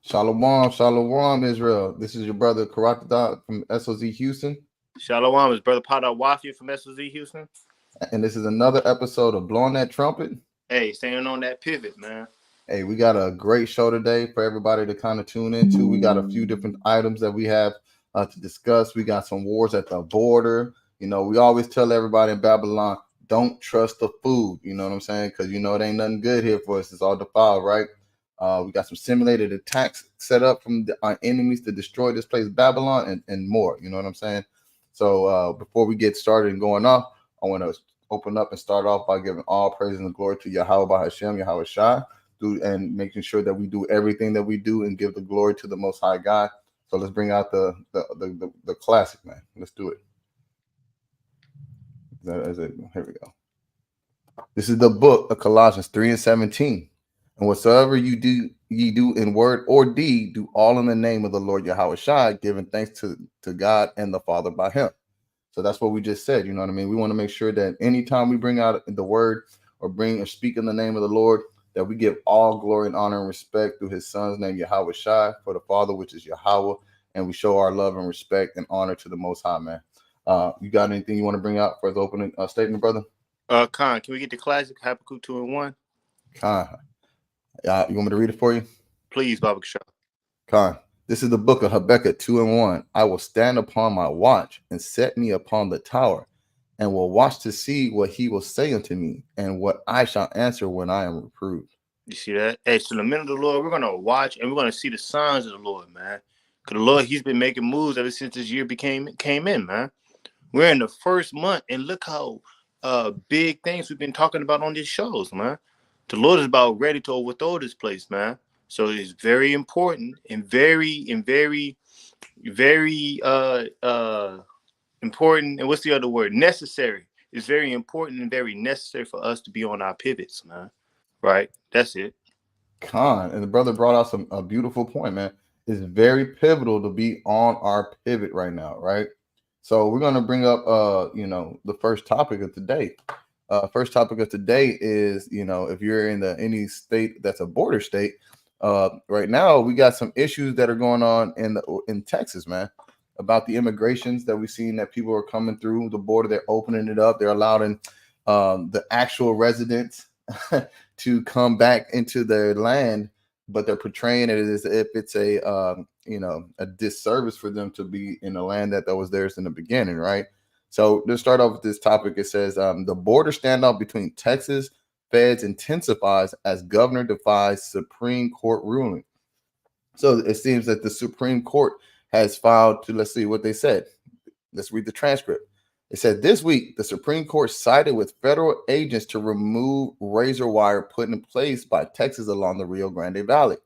Shalom, shalom, Israel. This is your brother Karatadot from SOZ Houston, Shalom, it's Brother Potter Wafia from SOZ Houston. and this is another episode of Blowing That Trumpet. Hey, staying on that pivot, man. Hey, we got a great show today for everybody to kind of tune into. We got a few different items that we have to discuss. We got some wars at the border. You know, we always tell everybody in Babylon, don't trust the food. You know what I'm saying? Because, you know, it ain't nothing good here for us. It's all defiled, right? We got some simulated attacks set up from our enemies to destroy this place, Babylon, and more. You know what I'm saying? So before we get started and going off, I want to open up and start off by giving all praise and glory to Yahweh Hashem, Yahweh Shai, and making sure that we do everything that we do and give the glory to the Most High God. So let's bring out the classic, man. Let's do it. Here we go. This is the book of Colossians 3:17. And whatsoever ye do in word or deed, do all in the name of the Lord Yahweh Shai, giving thanks to God and the Father by him. So that's what we just said. You know what I mean? We want to make sure that anytime we bring out the word or bring or speak in the name of the Lord, that we give all glory and honor and respect through his son's name, Yahweh Shai, for the Father, which is Yahweh. And we show our love and respect and honor to the Most High, man. You got anything you want to bring out for the opening statement, brother? Khan, can we get the classic Habakkuk 2:1? Khan. You want me to read it for you? Please, Baba Shah. Khan. This is the book of Habakkuk 2:1. I will stand upon my watch and set me upon the tower, and will watch to see what he will say unto me, and what I shall answer when I am reproved. You see that? Hey, so the men of the Lord, we're gonna watch and we're gonna see the signs of the Lord, man. Cause the Lord, he's been making moves ever since this year came in, man. We're in the first month, and look how big things we've been talking about on these shows, man. The Lord is about ready to overthrow this place, man. So it's very important and very important. And what's the other word? Necessary. It's very important and very necessary for us to be on our pivots, man. Right? That's it. Khan, and the brother brought out a beautiful point, man. It's very pivotal to be on our pivot right now, right? So we're gonna bring up the first topic of today. First topic of today is, if you're in any state that's a border state, right now we got some issues that are going on in Texas, man, about the immigrations that we've seen, that people are coming through the border. They're opening it up. They're allowing the actual residents to come back into their land, but they're portraying it as if it's a disservice for them to be in a land that was theirs in the beginning, right? So let's start off with this topic. It says the border standoff between Texas feds intensifies as governor defies Supreme Court ruling. So it seems that the Supreme Court has filed to, let's see what they said. Let's read the transcript. It said this week, the Supreme Court sided with federal agents to remove razor wire put in place by Texas along the Rio Grande Valley.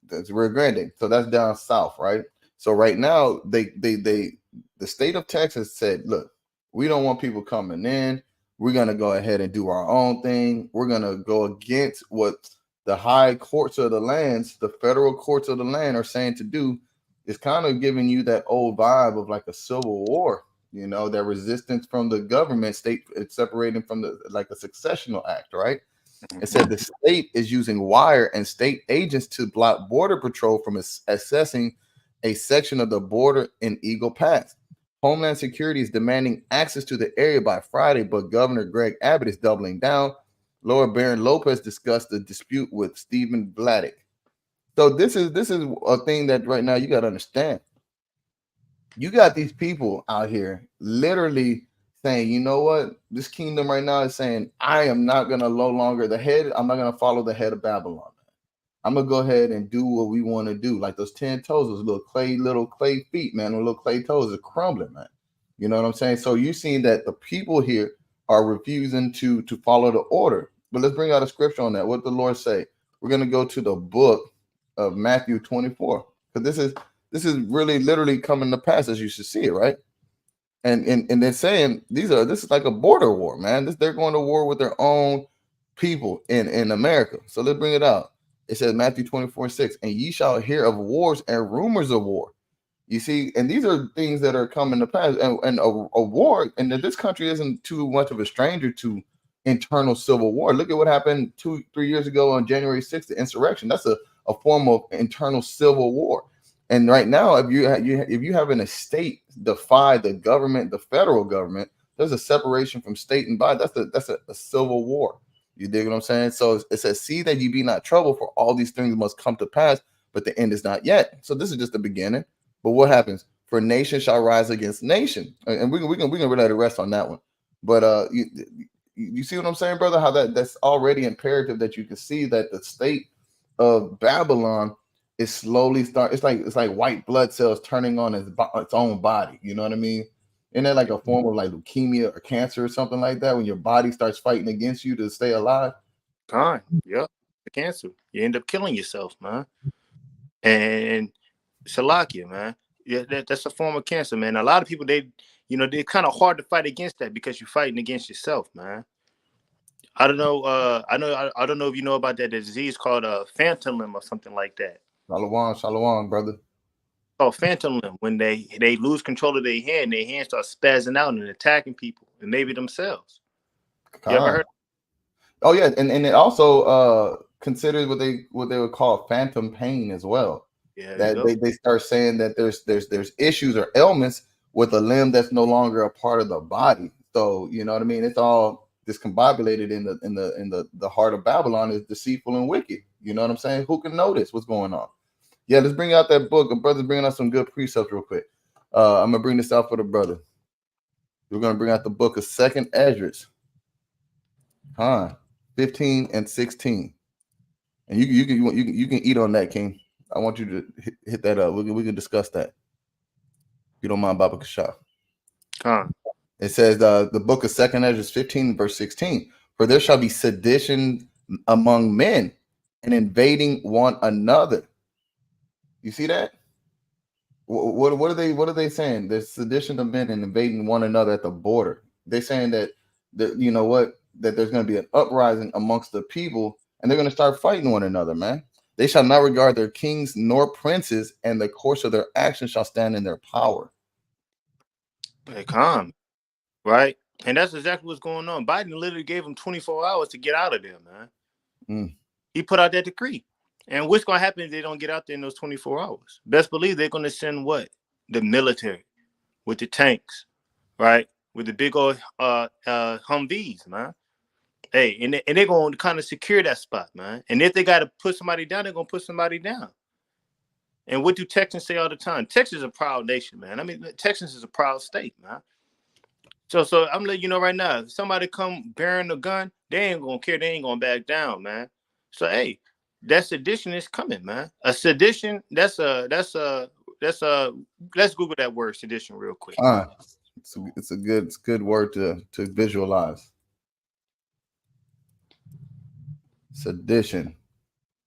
That's Rio Grande. So that's down south, right? So right now, the state of Texas said, look, we don't want people coming in. We're going to go ahead and do our own thing. We're going to go against what the high courts of the lands, the federal courts of the land are saying to do. Is kind of giving you that old vibe of like a civil war, that resistance from the government, state, it's separating from like a successional act, right? It said the state is using wire and state agents to block Border Patrol from accessing a section of the border in Eagle Pass. Homeland Security is demanding access to the area by Friday, but Governor Greg Abbott is doubling down. Laura Barron Lopez discussed the dispute with Stephen Vladeck. So this is a thing that right now you got to understand. You got these people out here literally saying, you know what? This kingdom right now is saying, I am not going to I'm not going to follow the head of Babylon. I'm going to go ahead and do what we want to do. Like those 10 toes, those little clay feet, man, those little clay toes are crumbling, man. You know what I'm saying? So you're seeing that the people here are refusing to follow the order. But let's bring out a scripture on that. What did the Lord say? We're going to go to the book of Matthew 24. Because this is really literally coming to pass as you should see it, right? And they're saying this is like a border war, man. They're going to war with their own people in America. So let's bring it out. It says Matthew 24:6, and ye shall hear of wars and rumors of war. You see, and these are things that are coming to pass. And a war, and this country isn't too much of a stranger to internal civil war. Look at what happened 2-3 years ago on January 6th, the insurrection. That's a a form of internal civil war. And right now, if you have an estate defy the government, the federal government, there's a separation from state and body. That's a civil war. You dig what I'm saying? So it says, "See that you be not troubled, for all these things must come to pass, but the end is not yet." So this is just the beginning. But what happens? For nation shall rise against nation, and we can let it rest on that one. But you see what I'm saying, brother? How that's already imperative that you can see that the state of Babylon is slowly it's like white blood cells turning on its own body. You know what I mean? Isn't that like a form of like leukemia or cancer or something like that when your body starts fighting against you to stay alive? Yep. The cancer. You end up killing yourself, man. And Shalakia, man. Yeah, that's a form of cancer, man. A lot of people, they're kind of hard to fight against that because you're fighting against yourself, man. I don't know. I don't know if you know about that disease called phantom limb or something like that. Shalom, brother. Oh, phantom limb. When they lose control of their hands start spazzing out and attacking people and maybe themselves. You ever heard? Oh yeah, and it also considers what they would call phantom pain as well. Yeah, that they start saying that there's issues or ailments with a limb that's no longer a part of the body. So you know what I mean? It's all discombobulated in the heart of Babylon is deceitful and wicked. You know what I'm saying? Who can notice what's going on? Yeah, let's bring out that book. A brother's bringing out some good precepts real quick. I'm gonna bring this out for the brother. We're gonna bring out the book of Second Esdras, 15 and 16, and you can eat on that, King. I want you to hit that up. We can discuss that. If you don't mind, Baba Kasha. It says the book of Second Esdras 15 verse 16. For there shall be sedition among men and invading one another. You see that? What are they saying? There's sedition of men and invading one another at the border. They're saying that you know what, that there's going to be an uprising amongst the people and they're going to start fighting one another, man. They shall not regard their kings nor princes, and the course of their actions shall stand in their power. Right? And that's exactly what's going on. Biden literally gave them 24 hours to get out of there, man. He put out that decree. And what's going to happen if they don't get out there in those 24 hours? Best believe they're going to send what? The military with the tanks, right? With the big old Humvees, man. Hey, and they're going to kind of secure that spot, man. And if they got to put somebody down, they're going to put somebody down. And what do Texans say all the time? Texas is a proud nation, man. I mean, Texas is a proud state, man. So I'm letting you know right now, if somebody come bearing a gun, they ain't going to care. They ain't going to back down, man. So, hey, that sedition is coming, man. A sedition, let's Google that word, sedition, real quick. It's a good word to visualize. Sedition.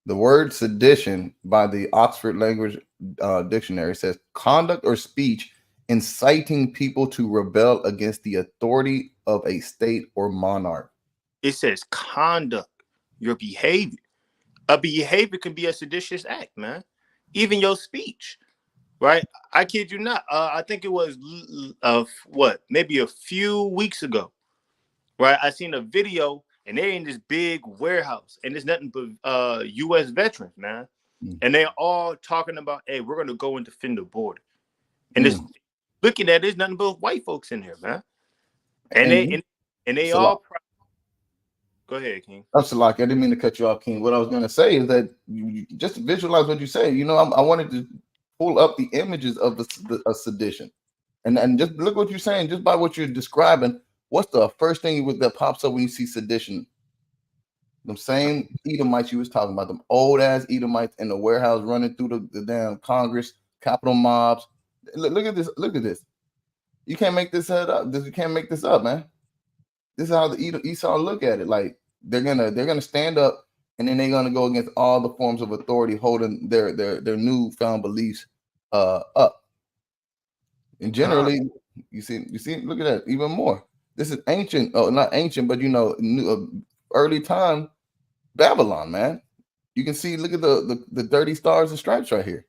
The word sedition by the Oxford Language Dictionary says conduct or speech inciting people to rebel against the authority of a state or monarch. It says conduct, your behavior. A behavior can be a seditious act, man. Even your speech, right? I kid you not. I think it was maybe a few weeks ago, right? I seen a video and they're in this big warehouse and there's nothing but U.S. veterans, man. And they're all talking about, hey, we're going to go and defend the border. And it's looking at, there's nothing but white folks in here, man. And they all proud. Go ahead, King. I'm Salaki. I didn't mean to cut you off, King. What I was going to say is that you just visualize what you say. You know, I wanted to pull up the images of a sedition. And just look what you're saying, just by what you're describing. What's the first thing that pops up when you see sedition? Them same Edomites you was talking about, them old ass Edomites in the warehouse running through the damn Congress, Capitol mobs. Look at this. Look at this. You can't make this up. You can't make this up, man. This is how the Esau look at it. Like they're gonna stand up and then they're gonna go against all the forms of authority, holding their newfound beliefs up. And generally, you see, look at that even more. This is ancient, not ancient, but early time Babylon, man. You can see, look at the dirty stars and stripes right here.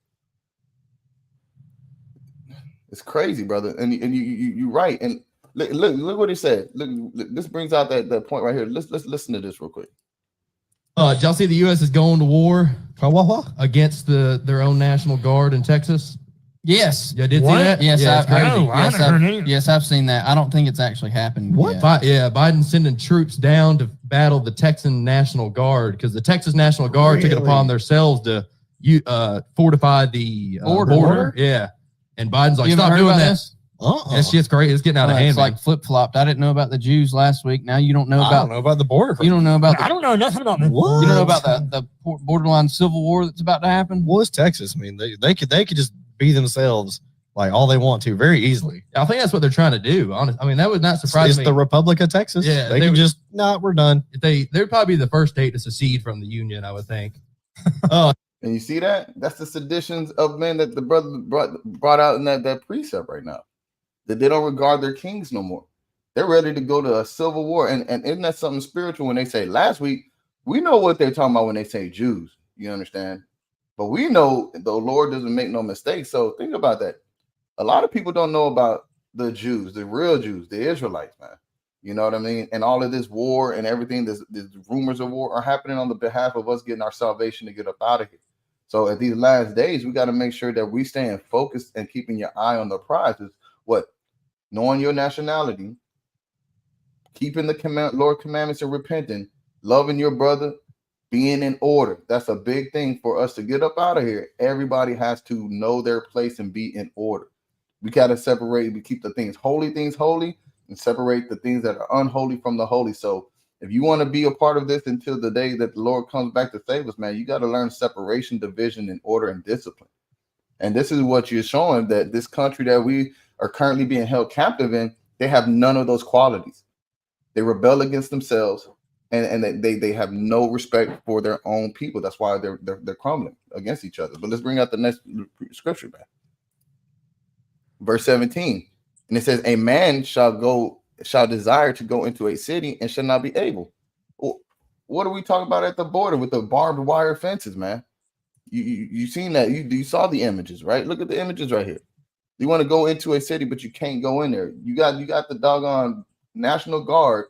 It's crazy, brother. And you're right. And look what he said. Look, this brings out that point right here. Let's listen to this real quick. Did y'all see the U.S. is going to war against their own National Guard in Texas? Yes. Yeah, did see that? Yes, I've I've seen that. I don't think it's actually happened. What? Biden's sending troops down to battle the Texan National Guard because the Texas National Guard took it upon themselves to fortify the border. Yeah. And Biden's like, stop doing that. That shit's great. It's getting out of hand. It's like flip-flopped. I didn't know about the Jews last week. Now you don't know about... I don't know about the border. You don't know about... I don't know nothing about that. What? You don't know about the borderline civil war that's about to happen? Well, it's Texas. I mean, they could just be themselves like all they want to very easily. I think that's what they're trying to do. Honestly, I mean, that would not surprise me. It's the Republic of Texas. Yeah, they can just, we're done. They'd probably be the first state to secede from the Union, I would think. And you see that? That's the seditions of men that the brother brought out in that precept right now. That they don't regard their kings no more. They're ready to go to a civil war. And isn't that something spiritual when they say last week? We know what they're talking about when they say Jews. You understand? But we know the Lord doesn't make no mistakes. So think about that. A lot of people don't know about the Jews, the real Jews, the Israelites, man. You know what I mean? And all of this war and everything, this rumors of war are happening on the behalf of us getting our salvation to get up out of here. So at these last days, we got to make sure that we staying focused and keeping your eye on the prizes. What? Knowing your nationality, keeping the Lord commandments and repenting, loving your brother, being in order. That's a big thing for us to get up out of here. Everybody has to know their place and be in order. We got to separate. We keep the things holy, and separate the things that are unholy from the holy. So if you want to be a part of this until the day that the Lord comes back to save us, man, you got to learn separation, division, and order and discipline. And this is what you're showing, that this country that we are currently being held captive in, they have none of those qualities. They rebel against themselves, and they have no respect for their own people. That's why they're crumbling against each other. But let's bring out the next scripture, man. Verse 17, and it says, "A man shall desire to go into a city and shall not be able." What are we talking about at the border with the barbed wire fences, man? You seen that? You saw the images, right? Look at the images right here. You want to go into a city, but you can't go in there. You got the doggone National Guard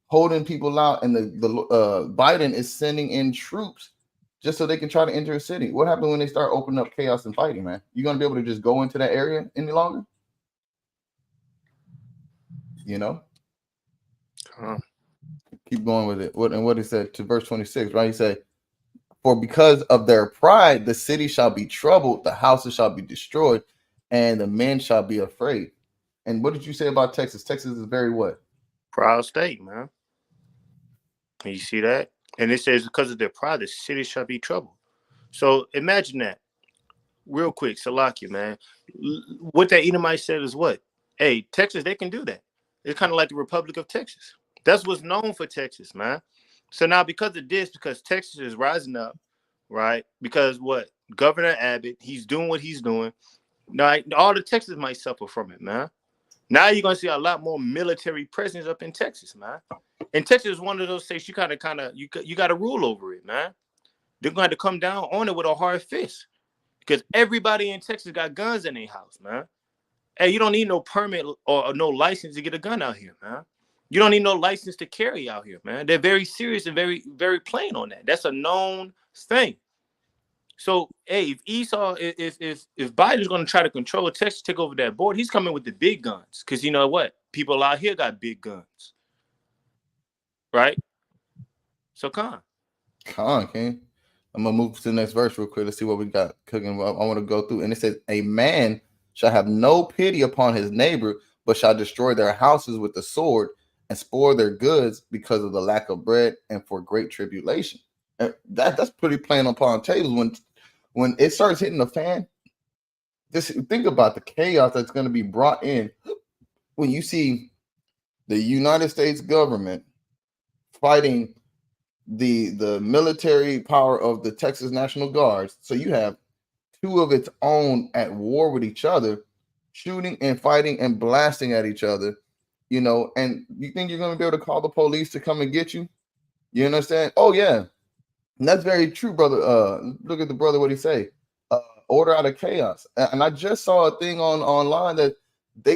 holding people out, and the Biden is sending in troops just so they can try to enter a city. What happens when they start opening up chaos and fighting, man? You gonna be able to just go into that area any longer? You know? Keep going with it. What he said to verse 26, right? He said, "For because of their pride, the city shall be troubled, the houses shall be destroyed, and the men shall be afraid." And what did you say about Texas? Texas is very what? Proud state, man. Can you see that? And it says, because of their pride, the city shall be troubled. So imagine that. Real quick, Salakia, man. What that Edomite said is what? Hey, Texas, they can do that. It's kind of like the Republic of Texas. That's what's known for Texas, man. So now because of this, because Texas is rising up, right? Because what? Governor Abbott, he's doing what he's doing. Now, all the Texas might suffer from it, man. Now you're going to see a lot more military presence up in Texas, man. And Texas is one of those states you got to rule over it, man. They're going to have to come down on it with a hard fist because everybody in Texas got guns in their house, man. Hey, you don't need no permit or no license to get a gun out here, man. You don't need no license to carry out here, man. They're very serious and very, very plain on that. That's a known thing. So, hey, if Biden's going to try to control Texas, take over that board, he's coming with the big guns. Because you know what? People out here got big guns. Right? So, King. I'm going to move to the next verse real quick. Let's see what we got cooking. I want to go through. And it says, "A man shall have no pity upon his neighbor, but shall destroy their houses with the sword and spoil their goods because of the lack of bread and for great tribulation." And that's pretty plain upon tables. When it starts hitting the fan, just think about the chaos that's going to be brought in when you see the United States government fighting the military power of the Texas National Guards. So you have two of its own at war with each other, shooting and fighting and blasting at each other, you know, and you think you're going to be able to call the police to come and get you? You understand? Oh, yeah. And that's very true, brother. Look at the brother, what he say. Order out of chaos. And I just saw a thing online that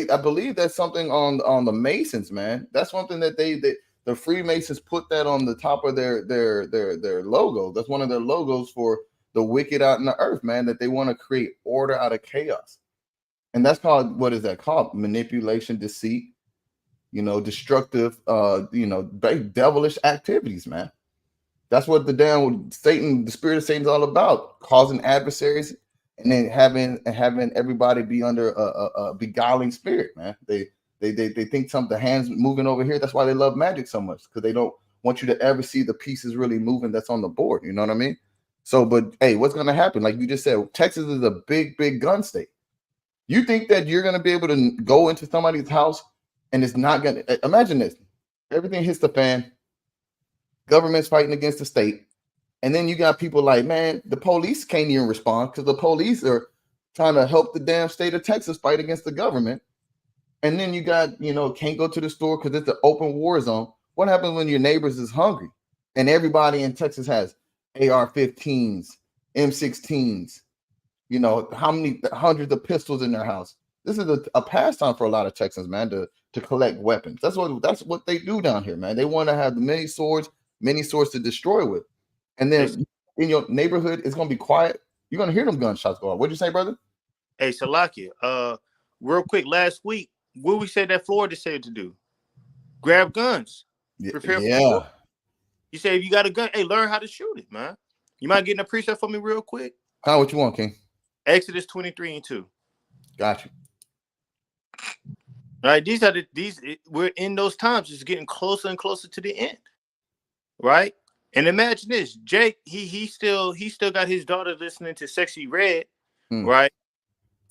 I believe that's something on the Masons, man. That's something that The Freemasons put that on the top of their logo. That's one of their logos for the wicked out in the earth, man, that they want to create order out of chaos. And that's called, what is that called? Manipulation, deceit, destructive, very devilish activities, man. That's what the spirit of Satan is all about, causing adversaries and then having everybody be under a beguiling spirit, man. They think the hands moving over here. That's why they love magic so much, because they don't want you to ever see the pieces really moving that's on the board. You know what I mean? So, but hey, what's going to happen? Like you just said, Texas is a big, big gun state. You think that you're going to be able to go into somebody's house and it's not going to, imagine this, everything hits the fan, government's fighting against the state. And then you got people like, man, the police can't even respond because the police are trying to help the damn state of Texas fight against the government. And then you got, can't go to the store because it's an open war zone. What happens when your neighbors is hungry and everybody in Texas has AR-15s, M16s, how many hundreds of pistols in their house? This is a pastime for a lot of Texans, man, to collect weapons. That's what they do down here, man. They want to have many swords to destroy with. And then in your neighborhood, it's going to be quiet. You're going to hear them gunshots go off. What'd you say, brother? Hey, Salakia, real quick, last week, what we said that Florida said to do? Grab guns. Prepare for war. You say if you got a gun, hey, learn how to shoot it, man. You mind getting a precept for me real quick? What you want, King? Exodus 23:2. Got you. All right, we're in those times. It's getting closer and closer to the end, right? And imagine this, Jake. He still got his daughter listening to Sexy Red, right?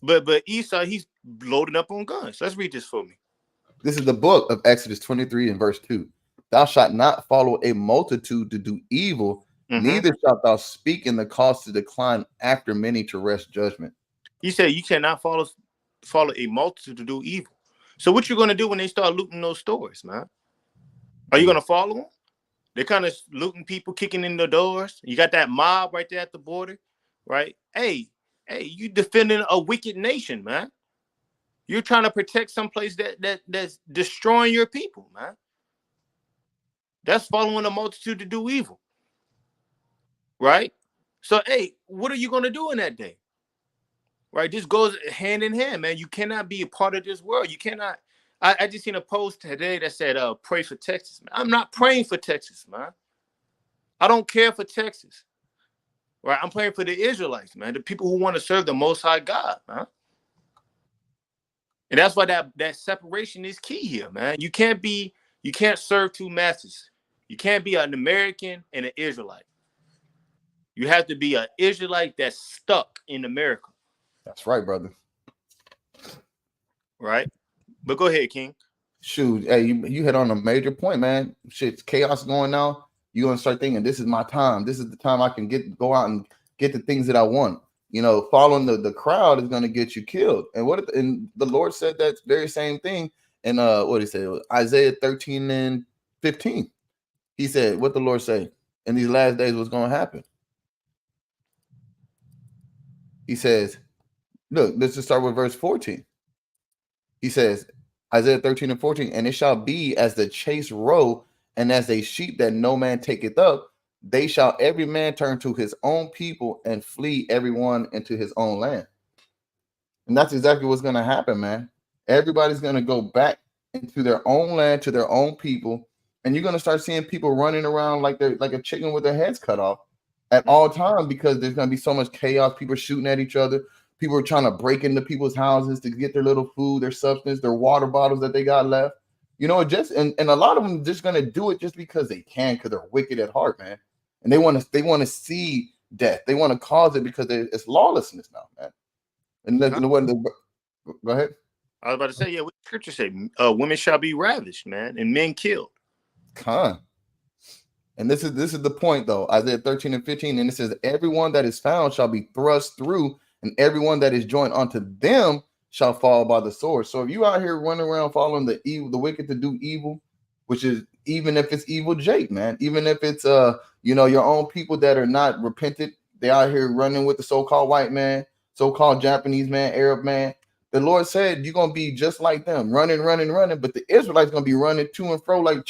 But Esau, he's loading up on guns. Let's read this for me. This is the book of Exodus 23 and verse 2. Thou shalt not follow a multitude to do evil, neither shalt thou speak in the cause to decline after many to wrest judgment. He said you cannot follow a multitude to do evil. So what you going to do when they start looting those stores, man? Are you going to follow them? They're kind of looting people, kicking in the doors. You got that mob right there at the border, right? Hey, you defending a wicked nation, man. You're trying to protect someplace that's destroying your people, man. That's following a multitude to do evil, right? So, hey, what are you going to do in that day? Right? This goes hand in hand, man. You cannot be a part of this world. You cannot. I just seen a post today that said, pray for Texas, man. I'm not praying for Texas, man. I don't care for Texas. Right? I'm praying for the Israelites, man. The people who want to serve the Most High God, man. And that's why that separation is key here, man. You can't serve two masters. You can't be an American and an Israelite. You have to be an Israelite that's stuck in America. That's right, brother. Right? But go ahead, King. Shoot, hey, you hit on a major point, man. Shit's chaos going now. You're going to start thinking, this is my time. This is the time I can go out and get the things that I want. Following the crowd is going to get you killed. And the Lord said that very same thing in what he said, Isaiah 13 and 15. He said, what the Lord say? In these last days, what's going to happen? He says, look, let's just start with verse 14. He says, Isaiah 13 and 14, and it shall be as the chase roe, and as a sheep that no man taketh up, they shall every man turn to his own people and flee everyone into his own land. And that's exactly what's going to happen, man. Everybody's going to go back into their own land, to their own people, and you're going to start seeing people running around like they're like a chicken with their heads cut off at all times, because there's going to be so much chaos. People are shooting at each other. People are trying to break into people's houses to get their little food, their substance, their water bottles that they got left. And a lot of them just going to do it just because they can, because they're wicked at heart, man. And they want to see death. They want to cause it because it's lawlessness now, man. And go ahead. I was about to say, yeah, what scripture say? Women shall be ravished, man, and men killed. And this is the point, though. Isaiah 13 and 15, and it says, everyone that is found shall be thrust through, and everyone that is joined unto them shall fall by the sword. So if you out here running around following the wicked to do evil, which is, even if it's evil Jake, man, even if it's your own people that are not repentant, they out here running with the so-called white man, so-called Japanese man, Arab man, the Lord said you're gonna be just like them, running, but the Israelites gonna be running to and fro like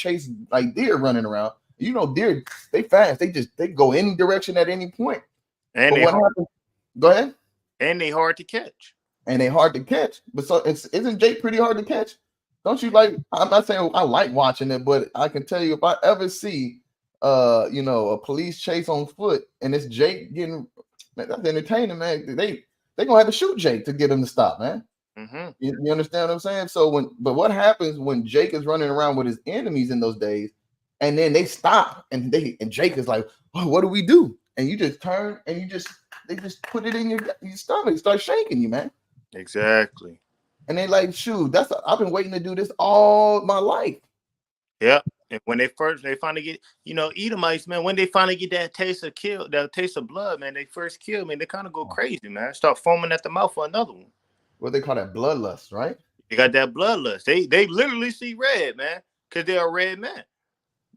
like deer running around. You know, deer, they fast, they go any direction at any point. And but they what hard, happens? Go ahead. and they hard to catch. And they hard to catch. But so isn't Jake pretty hard to catch? Don't you like? I'm not saying I like watching it, but I can tell you if I ever see a police chase on foot and it's Jake getting, man, that's entertaining, man. They gonna have to shoot Jake to get him to stop, man. Mm-hmm. You understand what I'm saying? So what happens when Jake is running around with his enemies in those days, and then they stop and Jake is like, oh, what do we do? And you just turn and they just put it in your stomach, start shaking you, man. Exactly. And they like, shoot, I've been waiting to do this all my life. Yeah. And when they finally get, Edomites, man, when they finally get that taste of blood, man, they first kill, man, they kind of go crazy, man. Start foaming at the mouth for another one. What they call that, bloodlust, right? They got that bloodlust. They literally see red, man, because they're a red man.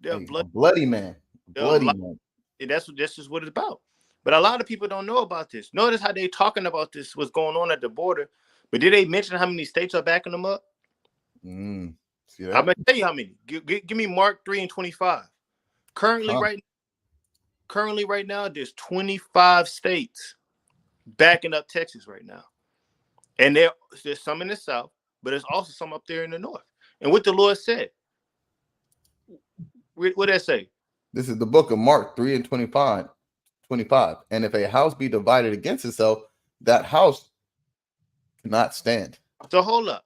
They're a bloody man. Bloody man. That's just what it's about. But a lot of people don't know about this. Notice how they talking about this, what's going on at the border. But did they mention how many states are backing them up? See that? I'm gonna tell you how many. Give me Mark 3:25. Currently, right now, there's 25 states backing up Texas right now, and there's some in the south, but there's also some up there in the north. And what the Lord said, what did that say? This is the book of Mark 3:25. And if a house be divided against itself, that house cannot stand. So hold up.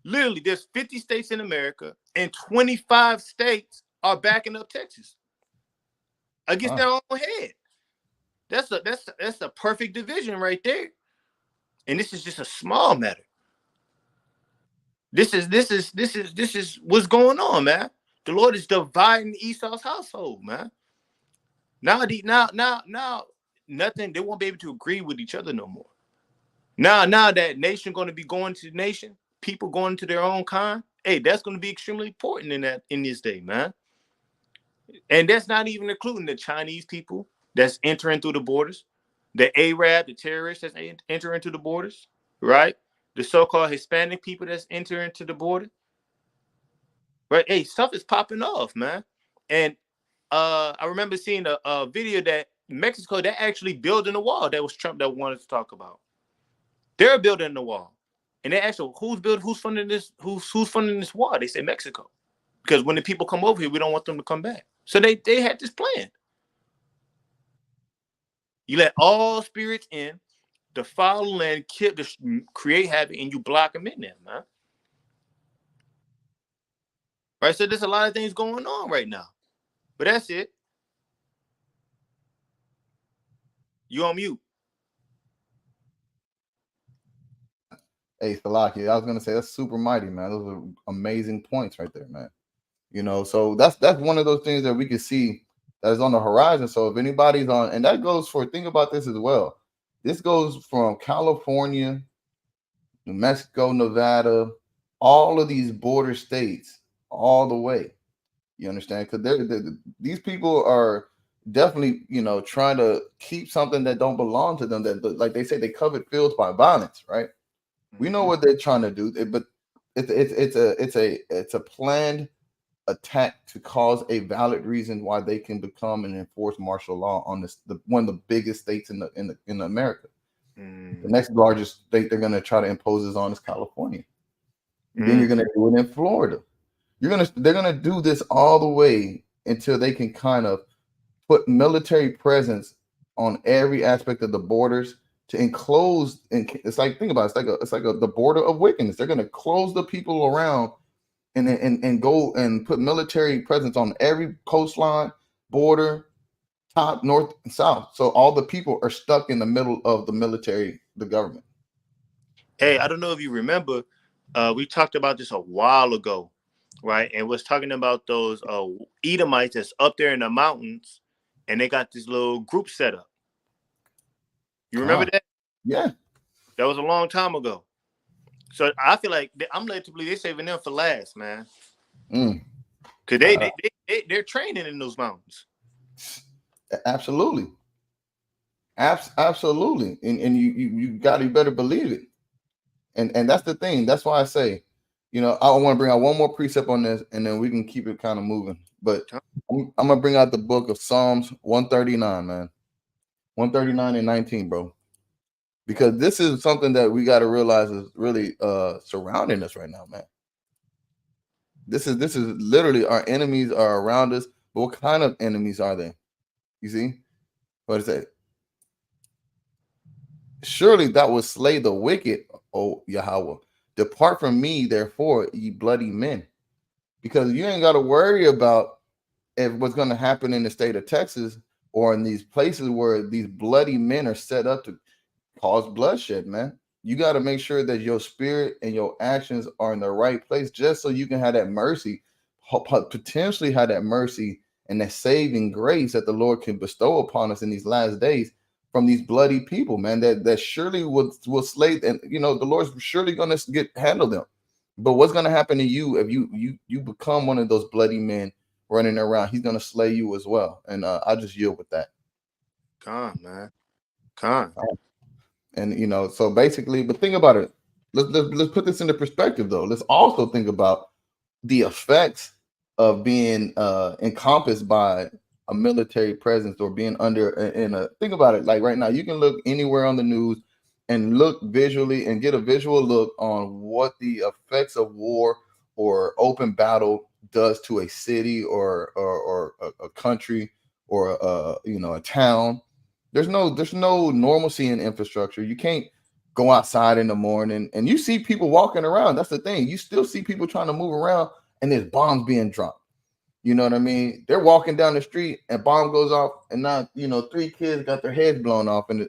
Literally, there's 50 states in America, and 25 states are backing up Texas against their own head. That's a perfect division right there. And this is just a small matter. This is what's going on, man. The Lord is dividing Esau's household, man. Now, nothing. They won't be able to agree with each other no more. Now that nation going to be going to nation, people going to their own kind. Hey, that's going to be extremely important in this day, man. And that's not even including the Chinese people that's entering through the borders, the Arab, the terrorists that's entering into the borders, right? The so-called Hispanic people that's entering into the border, right? Hey, stuff is popping off, man. And I remember seeing a video that Mexico, they're actually building a wall. That was Trump that wanted to talk about. They're building the wall. And they asked, who's funding this? Who's funding this wall? They say Mexico. Because when the people come over here, we don't want them to come back. So they had this plan. You let all spirits in, defile the land, create havoc, and you block them in there, man. Right? So there's a lot of things going on right now. But that's it. You on mute. Hey, Salaki, I was gonna say that's super mighty, man. Those are amazing points right there, man. So that's one of those things that we can see that is on the horizon. So if anybody's on, and that goes for, think about this as well. This goes from California, New Mexico, Nevada, all of these border states, all the way. You understand? Because these people are definitely, trying to keep something that don't belong to them. That, like they say, they covet fields by violence, right? We know what they're trying to do, but it's a planned attack to cause a valid reason why they can become and enforce martial law on one of the biggest states in America. The next largest state they're going to try to impose this on is California. Then you're going to do it in Florida. They're going to do this all the way until they can kind of put military presence on every aspect of the borders to enclose. And it's like, think about it, it's like the border of wickedness. They're going to close the people around and go and put military presence on every coastline, border, top, north, and south. So all the people are stuck in the middle of the government. Hey, I don't know if you remember, we talked about this a while ago, right? And was talking about those Edomites that's up there in the mountains, and they got this little group set up. You remember that? Yeah. That was a long time ago. So I feel like I'm led to believe they're saving them for last, man. Because they're training in those mountains. Absolutely. Absolutely. And you better believe it. And that's the thing. That's why I say, I want to bring out one more precept on this, and then we can keep it kind of moving. But I'm gonna bring out the book of Psalms 139, man. 139 and 19, bro. Because this is something that we got to realize is really surrounding us right now, man. This is literally, our enemies are around us, but what kind of enemies are they? You see? What is that? Surely that will slay the wicked, O Yahweh. Depart from me, therefore, ye bloody men. Because you ain't got to worry about what's going to happen in the state of Texas or in these places where these bloody men are set up to cause bloodshed, man. You got to make sure that your spirit and your actions are in the right place, just so you can have that mercy, potentially have that mercy and that saving grace that the Lord can bestow upon us in these last days from these bloody people, man, that surely will slay. And the Lord's surely going to handle them. But what's going to happen to you if you become one of those bloody men running around? He's going to slay you as well. And I'll just yield with that. Con, man. Con. And so basically, but think about it. Let's put this into perspective, though. Let's also think about the effects of being encompassed by a military presence or being think about it. Like right now, you can look anywhere on the news and look visually and get a visual look on what the effects of war or open battle does to a city or a country or a town. There's no normalcy in infrastructure. You can't go outside in the morning and you see people walking around. That's the thing. You still see people trying to move around and there's bombs being dropped. You know what I mean? They're walking down the street and bomb goes off and now, 3 kids got their heads blown off and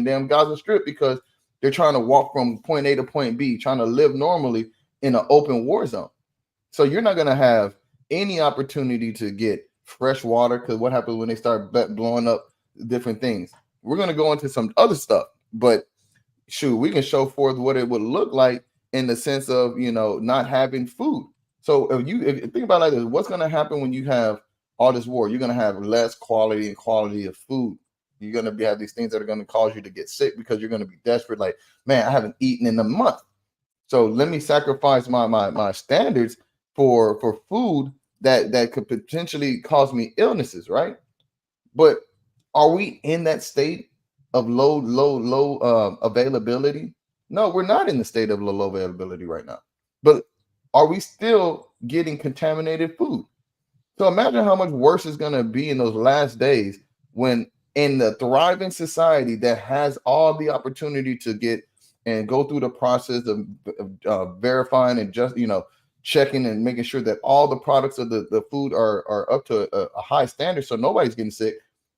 damn Gaza Strip because they're trying to walk from point A to point B, trying to live normally in an open war zone. So you're not going to have any opportunity to get fresh water because what happens when they start blowing up different things? We're going to go into some other stuff, but shoot, we can show forth what it would look like in the sense of, not having food. So if you think about it like this, what's going to happen when you have all this war? You're going to have less quality of food. You're going to have these things that are going to cause you to get sick because you're going to be desperate. Like, man, I haven't eaten in a month. So let me sacrifice my standards for food that could potentially cause me illnesses, right? But are we in that state of low availability? No, we're not in the state of low availability right now. But are we still getting contaminated food? So imagine how much worse it's going to be in those last days when in the thriving society that has all the opportunity to get and go through the process of verifying and just, checking and making sure that all the products of the food are up to a high standard so nobody's getting sick.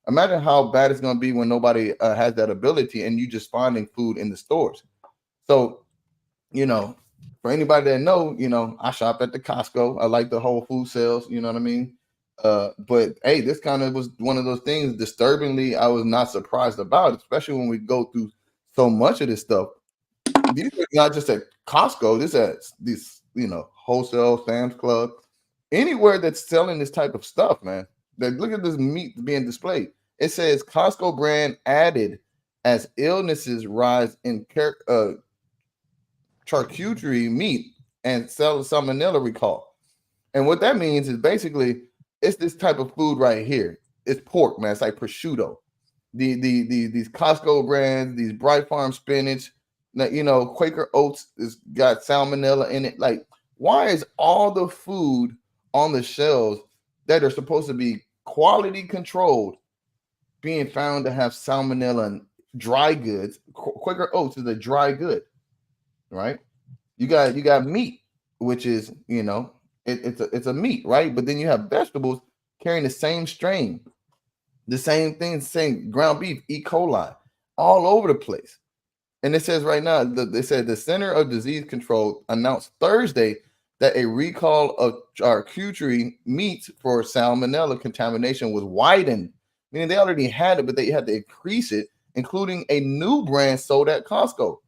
Imagine how bad it's going to be when nobody has that ability and you just finding food in the stores. So, for anybody that know, I shop at the Costco. I like the Whole Food sales, you know what I mean? But hey, this kind of was one of those things disturbingly I was not surprised about, especially when we go through so much of this stuff. These are not just at Costco, this at these, wholesale, Sam's Club, anywhere that's selling this type of stuff, man. Look at this meat being displayed. It says Costco brand added as illnesses rise in charcuterie meat and salmonella recall. And what that means is basically it's this type of food right here. It's pork, man. It's like prosciutto. These Costco brands, these Bright Farm spinach, Quaker Oats has got salmonella in it. Like, why is all the food on the shelves that are supposed to be quality controlled being found to have salmonella and dry goods? Quaker Oats is a dry good, right? You got meat, which is, it's a meat, right? But then you have vegetables carrying the same strain, the same thing, same ground beef, E. coli, all over the place. And it says right now, they said the Center of Disease Control announced Thursday that a recall of charcuterie meats for salmonella contamination was widened, meaning they already had it, but they had to increase it, including a new brand sold at Costco.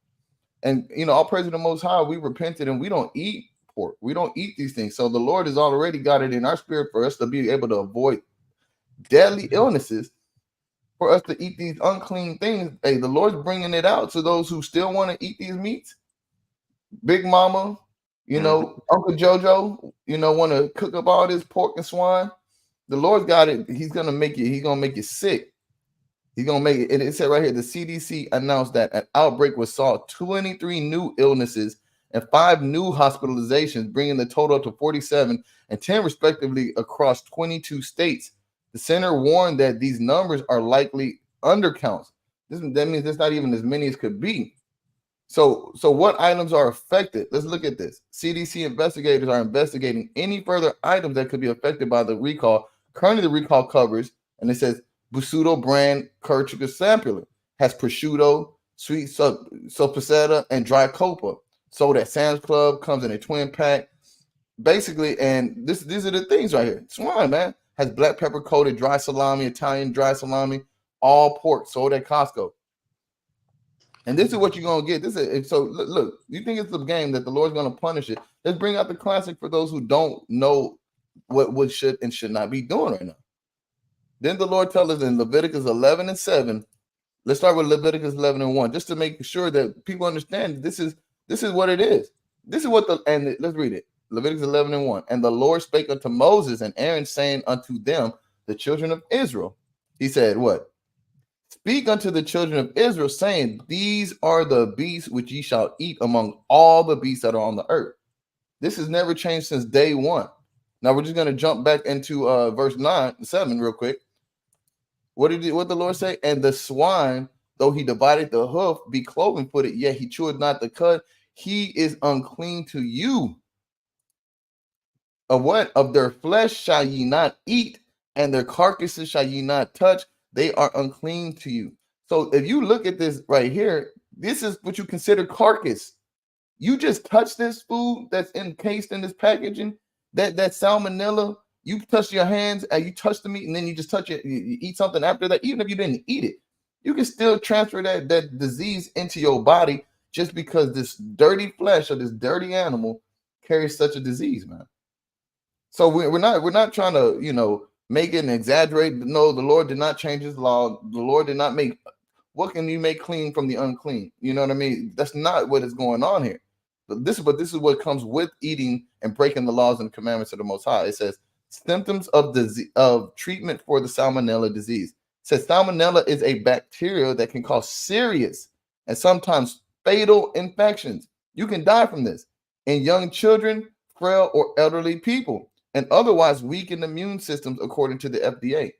And, all praise to the Most High, we repented and we don't eat pork. We don't eat these things. So the Lord has already got it in our spirit for us to be able to avoid deadly illnesses, for us to eat these unclean things. Hey, the Lord's bringing it out to those who still want to eat these meats. Big Mama, you know, Uncle Jojo, you know, want to cook up all this pork and swine. The Lord's got it. He's gonna make you. He's gonna make you sick. He's gonna make it. And it said right here, the CDC announced that an outbreak was saw 23 new illnesses and 5 new hospitalizations, bringing the total to 47 and 10 respectively across 22 states. The center warned that these numbers are likely undercounts. That means there's not even as many as could be. So what items are affected? Let's look at this. CDC investigators are investigating any further items that could be affected by the recall. Currently, the recall covers, and it says Busuto brand Kosher sampler has prosciutto, sweet soppressata, and dry copa. Sold at Sam's Club, comes in a twin pack. Basically, and these are the things right here. Swine, man, has black pepper coated dry salami, Italian dry salami, all pork, sold at Costco. And this is what you're gonna get. This is so look, you think it's the game that the Lord's gonna punish it. Let's bring out the classic for those who don't know what should and should not be doing right now. Then the Lord tells us in Leviticus 11:7. Let's start with Leviticus 11:1, just to make sure that people understand this is what it is. This is what let's read it. Leviticus 11:1. And the Lord spake unto Moses and Aaron, saying unto them, the children of Israel. He said, what? Speak unto the children of Israel, saying, these are the beasts which ye shall eat among all the beasts that are on the earth. This has never changed since day one. Now we're just going to jump back into verse 7 real quick. What the Lord say? And the swine, though he divided the hoof, be cloven footed, yet he chewed not the cud. He is unclean to you. Of what? Of their flesh shall ye not eat, and their carcasses shall ye not touch. They are unclean to you. So if you look at this right here, this is what you consider carcass. You just touch this food that's encased in this packaging, that salmonella. You touch your hands and you touch the meat, and then you just touch it. You eat something after that, even if you didn't eat it, you can still transfer that disease into your body just because this dirty flesh of this dirty animal carries such a disease, man. So we're not trying to make it and exaggerate. No, the Lord did not change his law. The Lord did not make. What can you make clean from the unclean? You know what I mean? That's not what is going on here. But this is what comes with eating and breaking the laws and commandments of the Most High. It says symptoms of treatment for the salmonella disease. It says salmonella is a bacteria that can cause serious and sometimes fatal infections. You can die from this in young children, frail or elderly people, and otherwise weaken immune systems, according to the FDA.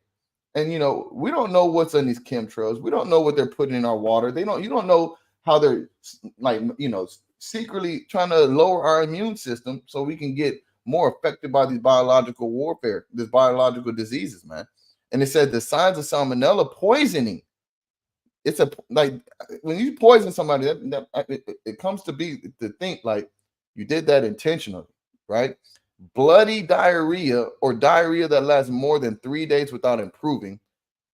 And we don't know what's in these chemtrails. We don't know what they're putting in our water. You don't know how they're secretly trying to lower our immune system so we can get more affected by these biological warfare, these biological diseases, man. And it said the signs of salmonella poisoning. It's like when you poison somebody, it comes to think like you did that intentionally, right? Bloody diarrhea or diarrhea that lasts more than 3 days without improving,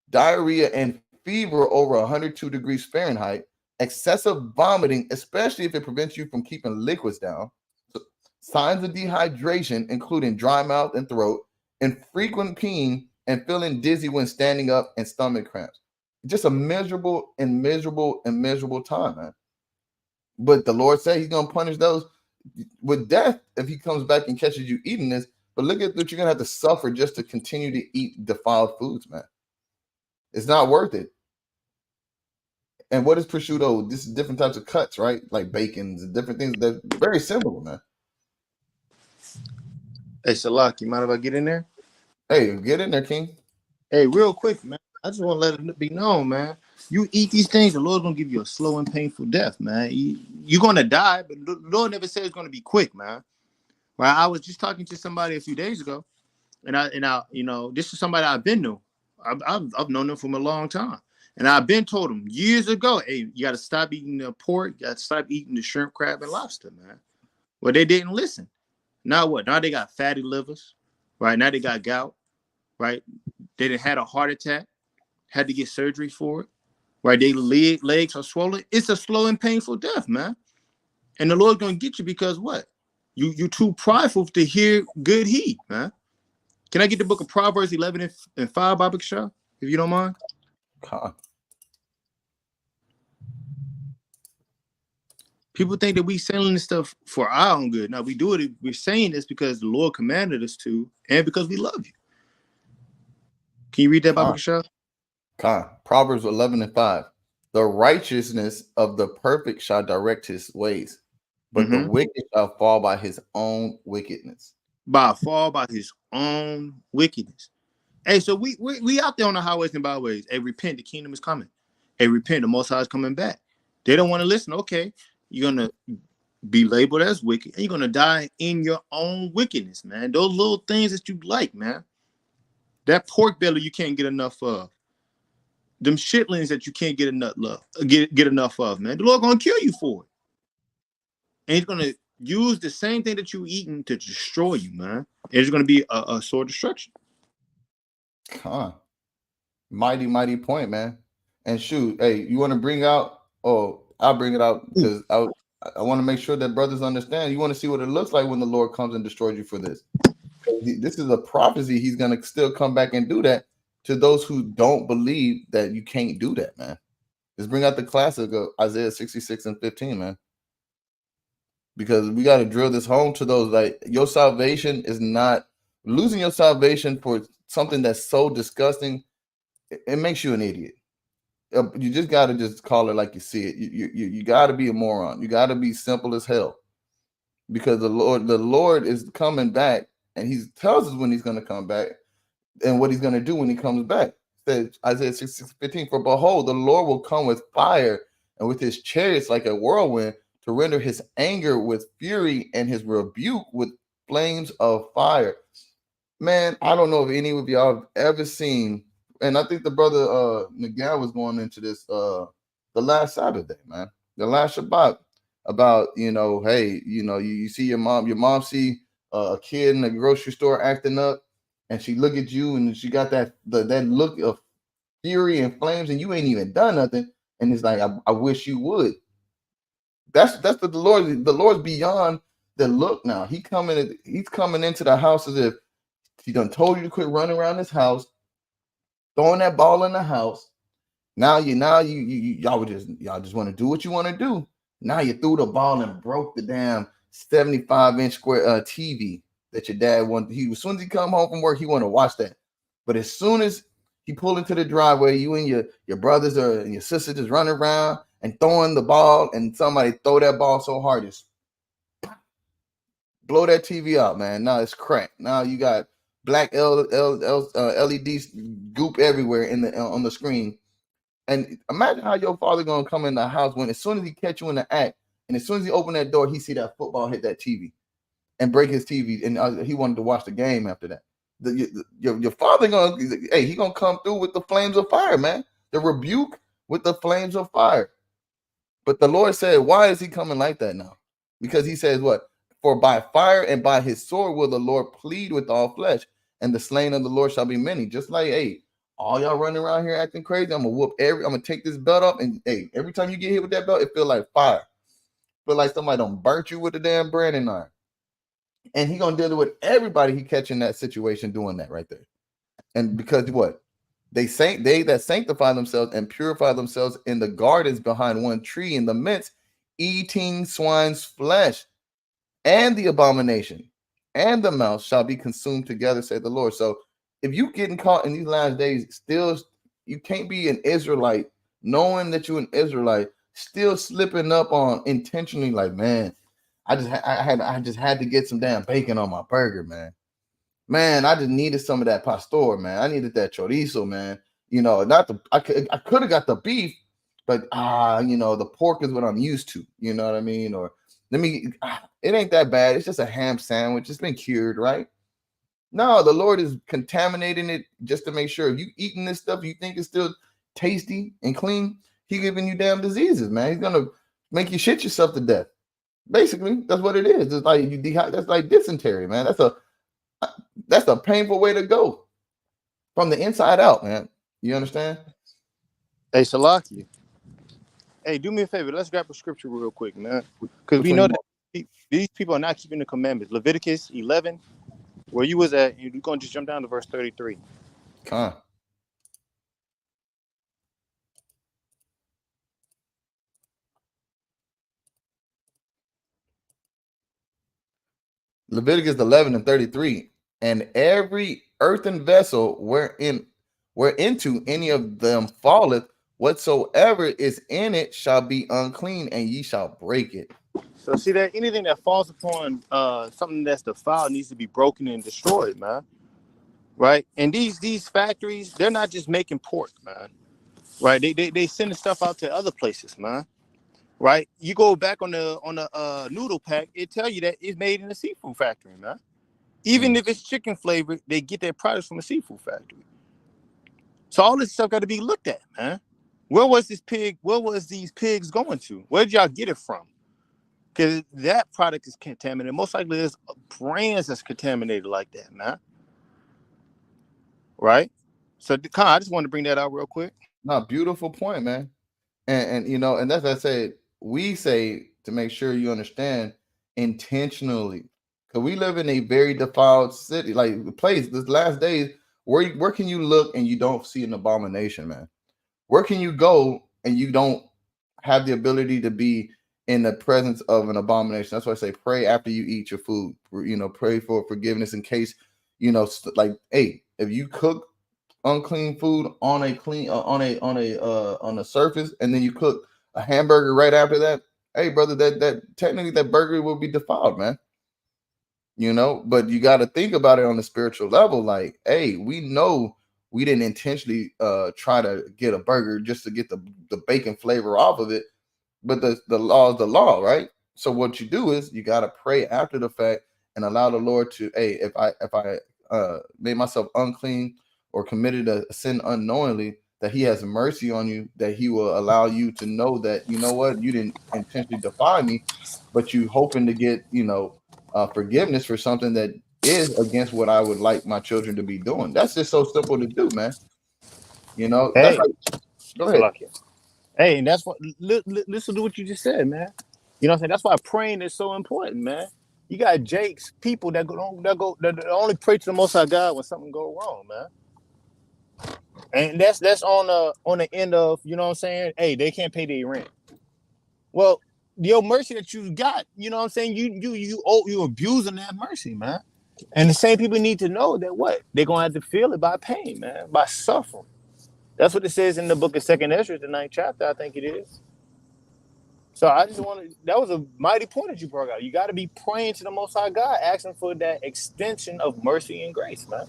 diarrhea and fever over 102 degrees Fahrenheit, excessive vomiting, especially if it prevents you from keeping liquids down, signs of dehydration, including dry mouth and throat, infrequent peeing, and feeling dizzy when standing up, and stomach cramps. Just a miserable time, man. But the Lord said he's going to punish those with death if he comes back and catches you eating this. But look at what you're going to have to suffer just to continue to eat defiled foods, man. It's not worth it. And what is prosciutto? This is different types of cuts, right? Like bacons and different things. They're very similar, man. Hey, Salak, you mind if I get in there? Hey, get in there, King. Hey, real quick, man. I just want to let it be known, man. You eat these things, the Lord's going to give you a slow and painful death, man. You're going to die, but the Lord never said it's going to be quick, man. Right? I was just talking to somebody a few days ago, and I this is somebody I've been to. I've known them from a long time. And I've been told them years ago, hey, you got to stop eating the pork. You got to stop eating the shrimp, crab, and lobster, man. Well, they didn't listen. Now what? Now they got fatty livers, right? Now they got gout, right? They done had a heart attack, had to get surgery for it, right? Their legs are swollen. It's a slow and painful death, man. And the Lord's going to get you because what? You too prideful to hear good heed, man. Can I get the book of Proverbs 11 and 5, Baba Shah, if you don't mind? God. People think that we selling this stuff for our own good. Now we do it. We're saying this because the Lord commanded us to, and because we love you. Can you read that, Baba Kashaf? Proverbs 11:5. The righteousness of the perfect shall direct his ways, but the wicked shall fall by his own wickedness. By his own wickedness. Hey, so we out there on the highways and byways. Hey, repent, the kingdom is coming. Hey, repent, the Most High is coming back. They don't want to listen. Okay, you're gonna be labeled as wicked, and you're gonna die in your own wickedness, man. Those little things that you like, man. That pork belly you can't get enough of. Them shitlings that you can't get enough of, man. The Lord gonna kill you for it. And he's gonna use the same thing that you eating to destroy you, man. It's gonna be a sword destruction. Mighty point, man. And shoot, hey, you want to bring out? Oh, I'll bring it out because I want to make sure that brothers understand. You want to see what it looks like when the Lord comes and destroys you for this. This is a prophecy. He's gonna still come back and do that to those who don't believe that you can't do that, man. Let's bring out the classic of Isaiah 66:15, man. Because we got to drill this home to those. Like, your salvation is not losing your salvation for something that's so disgusting. It makes you an idiot. You just got to just call it like you see it. You got to be a moron. You got to be simple as hell. Because the Lord is coming back, and he tells us when he's going to come back and what he's going to do when he comes back. Says Isaiah 66:15, for behold, the Lord will come with fire and with his chariots like a whirlwind, to render his anger with fury and his rebuke with flames of fire. Man, I don't know if any of y'all have ever seen, and I think the brother Nagel was going into this the last Saturday, man, the last Shabbat, about, hey, you see your mom see a kid in the grocery store acting up, and she look at you and she got that look of fury and flames, and you ain't even done nothing, and it's like, I wish you would. That's the Lord. The Lord's beyond the look now. He's coming into the house as if he done told you to quit running around this house, throwing that ball in the house. Y'all just want to do what you want to do. Now you threw the ball and broke the damn 75-inch square TV that your dad wanted. As soon as he come home from work, he want to watch that. But as soon as he pulled into the driveway, you and your brothers and your sisters just running around and throwing the ball, and somebody throw that ball so hard, just blow that TV out, man. Now it's cracked. Now you got black LED goop everywhere on the screen. And imagine how your father gonna come in the house when, as soon as he catch you in the act, and as soon as he open that door, he see that football hit that TV and break his TV, and he wanted to watch the game after that. Your father he gonna come through with the flames of fire, man. The rebuke with the flames of fire. But the Lord said, why is he coming like that now? Because he says what? For by fire and by his sword will the Lord plead with all flesh, and the slain of the Lord shall be many. Just like, hey, all y'all running around here acting crazy, I'm gonna take this belt up, and hey, every time you get hit with that belt, it feel like fire. Feel like somebody done burnt you with a damn branding iron. And he gonna deal with everybody he catch in that situation doing that right there. And because what? They that sanctify themselves and purify themselves in the gardens behind one tree in the midst, eating swine's flesh, and the abomination and the mouse shall be consumed together, said the Lord. So if you getting caught in these last days, still you can't be an Israelite, knowing that you're an Israelite, still slipping up on intentionally, like, man, I just had to get some damn bacon on my burger, man. Man, I just needed some of that pastor, man. I needed that chorizo, man. I could have got the beef, but the pork is what I'm used to. You know what I mean? Or it ain't that bad. It's just a ham sandwich. It's been cured, right? No, the Lord is contaminating it just to make sure if you eating this stuff, you think it's still tasty and clean, he giving you damn diseases, man. He's gonna make you shit yourself to death. Basically, that's what it is. It's like that's like dysentery, man. That's a painful way to go from the inside out, man. You understand? Hey, Salaki. Hey, do me a favor. Let's grab a scripture real quick, man. Because we know that these people are not keeping the commandments. Leviticus 11, where you was at, you're going to just jump down to verse 33. Come on. Leviticus 11:33. And every earthen vessel whereinto any of them falleth, whatsoever is in it shall be unclean, and ye shall break it. So see that anything that falls upon something that's defiled needs to be broken and destroyed, man. Right? And these factories, they're not just making pork, man. Right? They sending stuff out to other places, man. Right? You go back on the noodle pack, it tell you that it's made in a seafood factory, man. Even if it's chicken flavored, they get their products from a seafood factory. So all this stuff got to be looked at, man. Where was these pigs going to? Where did y'all get it from? Because that product is contaminated. Most likely there's brands that's contaminated like that, man. Right? So I just wanted to bring that out real quick. No, beautiful point, man. And you know, and that's what I said. We say to make sure you understand intentionally, because we live in a very defiled city, like the place. This last days, where can you look and you don't see an abomination, man? Where can you go and you don't have the ability to be in the presence of an abomination? That's why I say pray after you eat your food. You know, pray for forgiveness in case, you know, like, hey, if you cook unclean food on a clean on a surface, and then you cook a hamburger right after that, hey brother, that technically that burger will be defiled, man. You know, but you got to think about it on the spiritual level. Like, hey, we know we didn't intentionally try to get a burger just to get the bacon flavor off of it, but the law is the law, right? So what you do is you got to pray after the fact and allow the Lord to, hey, if I made myself unclean or committed a sin unknowingly, that he has mercy on you, that he will allow you to know that, you know what, you didn't intentionally defy me, but you hoping to get, you know, forgiveness for something that is against what I would like my children to be doing. That's just so simple to do, man. You know, Hey, that's like, go ahead. Hey, and that's what listen to what you just said, man. You know what I'm saying? That's why praying is so important, man. You got Jake's people that only pray to the Most High God when something go wrong, man. And that's on the end of, you know what I'm saying? Hey, they can't pay their rent. Well, your mercy that you got, you know what I'm saying? You abusing that mercy, man. And the same people need to know that what? They're gonna have to feel it by pain, man, by suffering. That's what it says in the book of 2nd Ezra, the 9th chapter, I think it is. So I just wanted, that was a mighty point that you brought out. You got to be praying to the Most High God, asking for that extension of mercy and grace, man.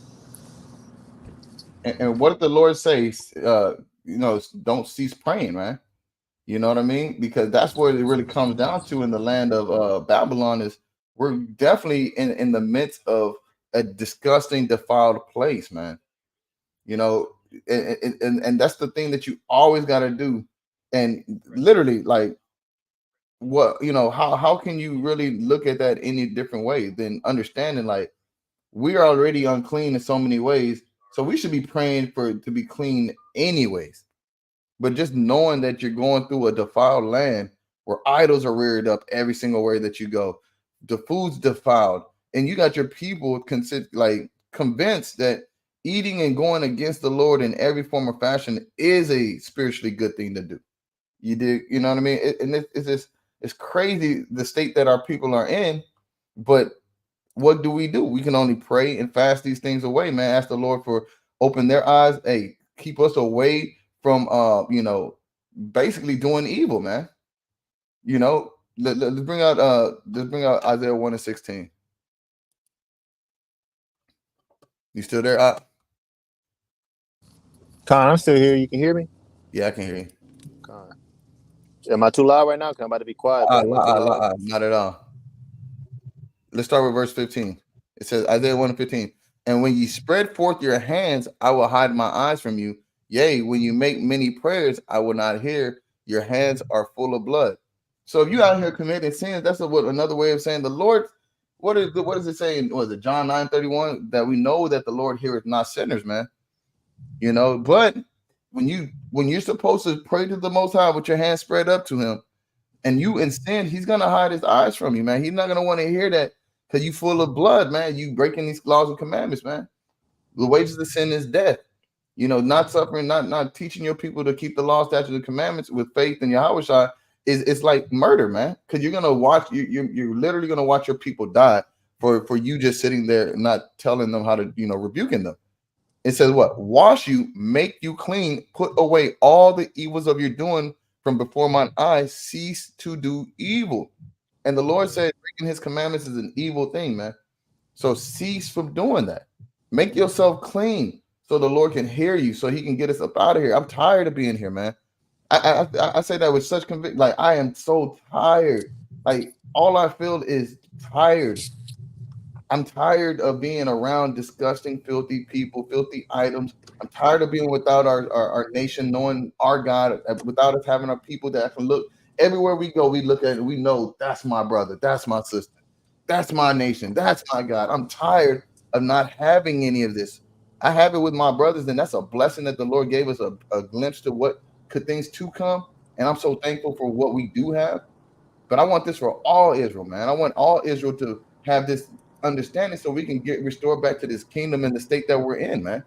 And what did the Lord say? You know, don't cease praying, man. You know what I mean? Because that's what it really comes down to in the land of Babylon. Is we're definitely in the midst of a disgusting, defiled place, man. You know, and that's the thing that you always got to do. And literally, like, what, you know, how can you really look at that any different way than understanding, like, we are already unclean in so many ways, so we should be praying for it to be clean anyways. But just knowing that you're going through a defiled land where idols are reared up every single way that you go, the food's defiled, and you got your people convinced that eating and going against the Lord in every form or fashion is a spiritually good thing to do. You do, you know what I mean? It's crazy the state that our people are in, but what do? We can only pray and fast these things away, man. Ask the Lord for open their eyes. Hey, keep us away from you know, basically doing evil, man. You know, let's bring out Isaiah 1:16. You still there? Con, I'm still here. You can hear me? Yeah, I can hear you. Con. Am I too loud right now? Because I'm about to be quiet. Not at all. Let's start with verse 15. It says, Isaiah 1:15. And when ye spread forth your hands, I will hide my eyes from you. Yea, when you make many prayers, I will not hear. Your hands are full of blood. So if you out here committing sins, that's another way of saying the Lord. What is it saying? Was it John 9:31? That we know that the Lord heareth not sinners, man. You know, but when you're supposed to pray to the Most High with your hands spread up to Him, and you in sin, He's gonna hide His eyes from you, man. He's not gonna want to hear that because you full of blood, man. You breaking these laws and commandments, man. The wages of sin is death. You know, not suffering, not teaching your people to keep the law, statutes, and commandments with faith in Yahweh it's like murder, man. Because you're gonna watch you're literally gonna watch your people die for you just sitting there and not telling them how to, rebuking them. It says what? Wash you, make you clean, put away all the evils of your doing from before mine eyes, cease to do evil. And the Lord said breaking his commandments is an evil thing, man. So cease from doing that. Make yourself clean so the Lord can hear you, so he can get us up out of here. I'm tired of being here, man. I say that with such conviction. Like, I am so tired. Like, all I feel is tired. I'm tired of being around disgusting, filthy people, filthy items. I'm tired of being without our nation, knowing our God, without us having our people that can look. Everywhere we go, we look at it, we know that's my brother, that's my sister, that's my nation, that's my God. I'm tired of not having any of this. I have it with my brothers, and that's a blessing that the Lord gave us a glimpse to what could things to come. And I'm so thankful for what we do have. But I want this for all Israel, man. I want all Israel to have this understanding so we can get restored back to this kingdom and the state that we're in, man.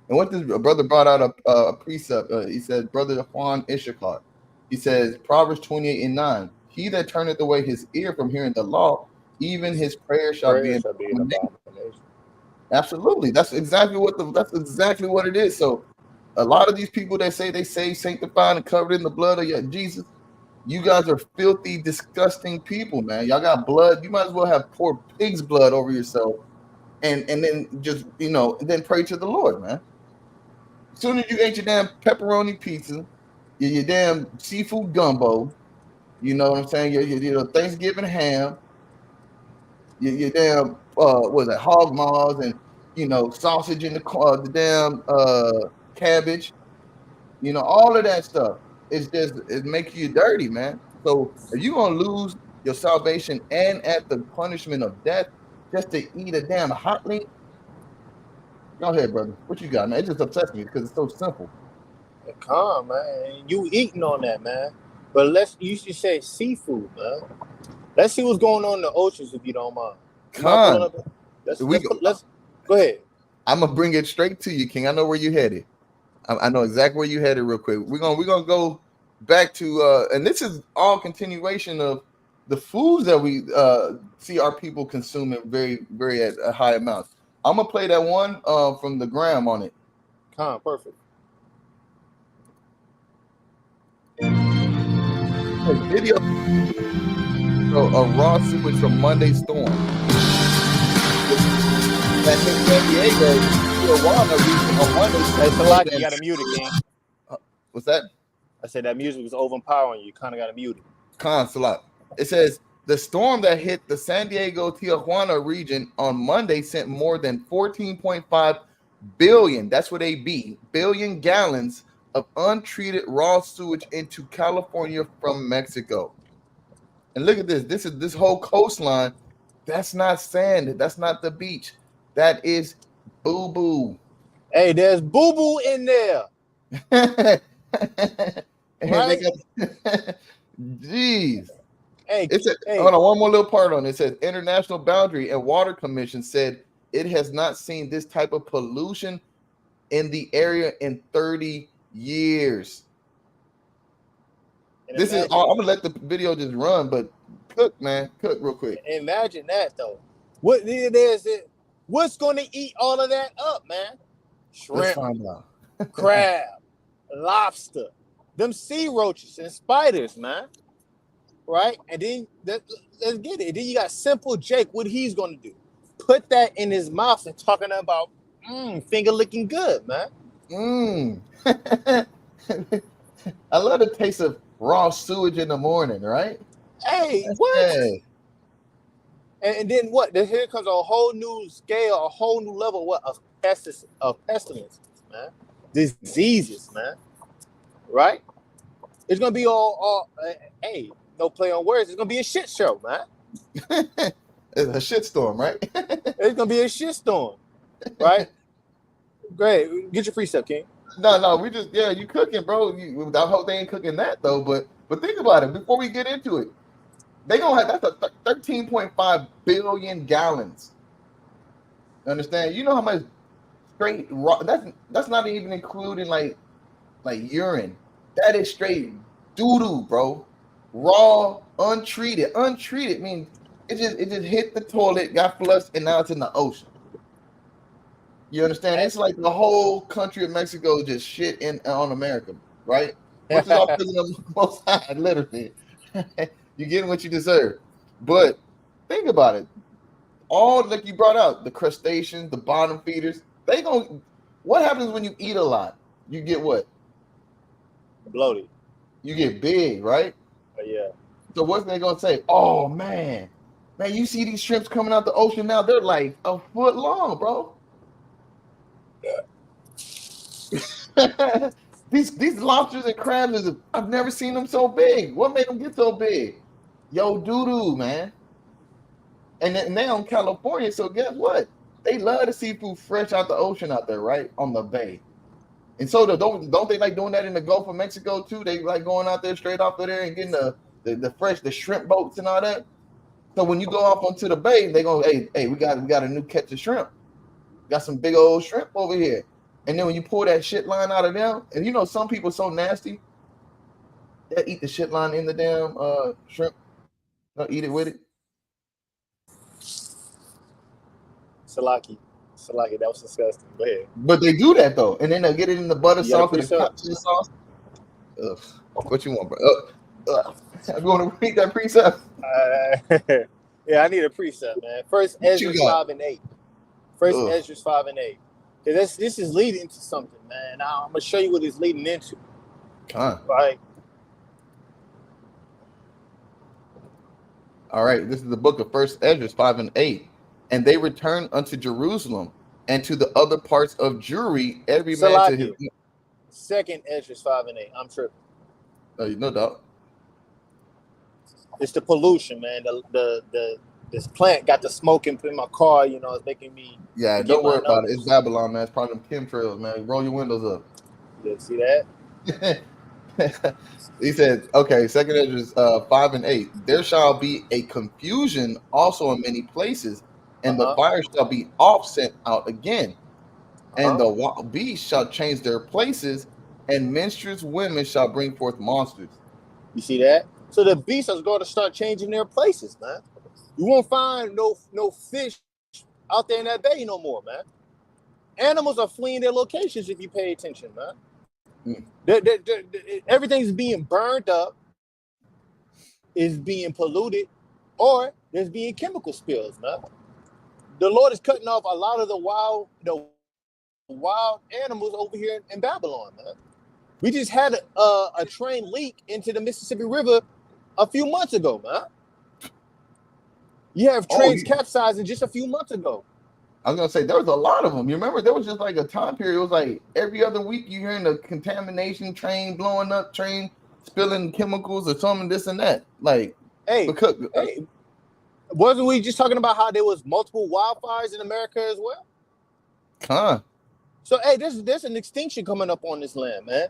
And what this brother brought out a precept. He said, Brother Juan Issachar. He says, Proverbs 28:9. He that turneth away his ear from hearing the law, even his prayer shall be an abomination. Absolutely. That's exactly what it is. So a lot of these people that say they saved, sanctified, and covered in the blood of Jesus, you guys are filthy, disgusting people, man. Y'all got blood. You might as well have poured pig's blood over yourself and then just, then pray to the Lord, man. As soon as you ate your damn pepperoni pizza, your damn seafood gumbo, you know what I'm saying? Your Thanksgiving ham, your damn hog maws and sausage in the damn cabbage, all of that stuff. It makes you dirty, man. So if you're gonna lose your salvation and at the punishment of death just to eat a damn hot link, go ahead, brother. What you got, man? It just upsets me because it's so simple. Calm, man. You eating on that, man. But you should say seafood, man. Let's see what's going on in the oceans if you don't mind. Let's go ahead. I'm gonna bring it straight to you, King. I know where you headed. I know exactly where you headed real quick. We're gonna go back to and this is all continuation of the foods that we see our people consuming very, very at high amounts. I'm gonna play that one from the gram on it. Perfect. A video a raw sewage from Monday storm that hit San Diego, Tijuana on Monday. Hey, Salaki, you gotta mute it, King. What's that? I said that music was overpowering you. You kind of got to mute it. Salat. It says the storm that hit the San Diego Tijuana region on Monday sent more than 14.5 billion. That's what billion gallons of untreated raw sewage into California from Mexico. And look at this. This whole coastline. That's not sand. That's not the beach. That is boo-boo. Hey, there's boo-boo in there. Right? Jeez. Hey, hold on, one more little part on it. It says International Boundary and Water Commission said it has not seen this type of pollution in the area in 30 years. And this is all. I'm gonna let the video just run, but cook real quick. Imagine that though. What's going to eat all of that up, man? Shrimp, let's find out. crab, lobster, them sea roaches and spiders, man. Right? And then let's get it. And then you got Simple Jake. What he's going to do? Put that in his mouth and talking about finger licking good, man. I love the taste of raw sewage in the morning, right? Hey, what? Hey. And then what? Here comes a whole new scale, a whole new level of pestilence, man. Diseases, man. Right? It's gonna be all hey, no play on words. It's gonna be a shit show, man. It's a shit storm, right? It's gonna be a shit storm, right? Great, get your free stuff, King. No, we just you cooking, bro. I hope they ain't cooking that though. But think about it before we get into it. They gonna have that's a 13.5 billion gallons. Understand? You know how much straight raw? That's not even including like urine. That is straight doo-doo, bro. Raw, untreated. Untreated means it just hit the toilet, got flushed, and now it's in the ocean. You understand? It's like the whole country of Mexico just shit on America, right? Which is all prison of the Most High, literally. You're getting what you deserve. But think about it. All like you brought out, the crustaceans, the bottom feeders, they going what happens when you eat a lot? You get what? Bloated. You get big, right? Yeah. So what's they gonna say? Oh man, you see these shrimps coming out the ocean now, they're like a foot long, bro. these lobsters and crabs, I've never seen them so big. What made them get so big? Yo, doo-doo, man. And now in California, so guess what? They love the seafood fresh out the ocean out there, right? On the bay. And so don't they like doing that in the Gulf of Mexico too? They like going out there straight off of there and getting the fresh, the shrimp boats and all that. So when you go off onto the bay, they go, hey, we got a new catch of shrimp. Got some big old shrimp over here. And then when you pull that shit line out of them, and you know some people so nasty, they eat the shit line in the damn shrimp. They'll eat it with it. Salaki, that was disgusting. Go ahead. But they do that though, and then they'll get it in the butter sauce or the cocktail sauce. Ugh. What you want, bro? I'm going to read that precept. Yeah, I need a precept, man. First Ezra 5 and 8. First Ezra 5 and 8. This is leading to something, man. Now I'm gonna show you what it's leading into. Right. All right. This is the book of First Ezra 5 and 8. And they returned unto Jerusalem and to the other parts of Jewry, every man to his. Second Ezra 5 and 8. I'm tripping. No doubt. It's the pollution, man. This plant got the smoke in my car. You know, it's making me. Yeah, don't worry about it. It's Babylon, man. It's probably them chemtrails, man. Roll your windows up. You see that? He said, okay, second Ezra 5 and 8. There shall be a confusion also in many places, and the fire shall be oft sent out again. And the wild beasts shall change their places, and menstruous women shall bring forth monsters. You see that? So the beasts are going to start changing their places, man. You won't find no fish out there in that bay no more, man. Animals are fleeing their locations if you pay attention, man. Everything's being burned up, is being polluted, or there's being chemical spills, man. The Lord is cutting off a lot of the wild animals over here in Babylon, man. We just had a train leak into the Mississippi River a few months ago, man. You have trains capsizing just a few months ago. I was gonna say there was a lot of them. You remember there was just like a time period. It was like every other week you hearing the contamination, train blowing up, train spilling chemicals or something, this and that. Like, wasn't we just talking about how there was multiple wildfires in America as well? So there's an extinction coming up on this land, man.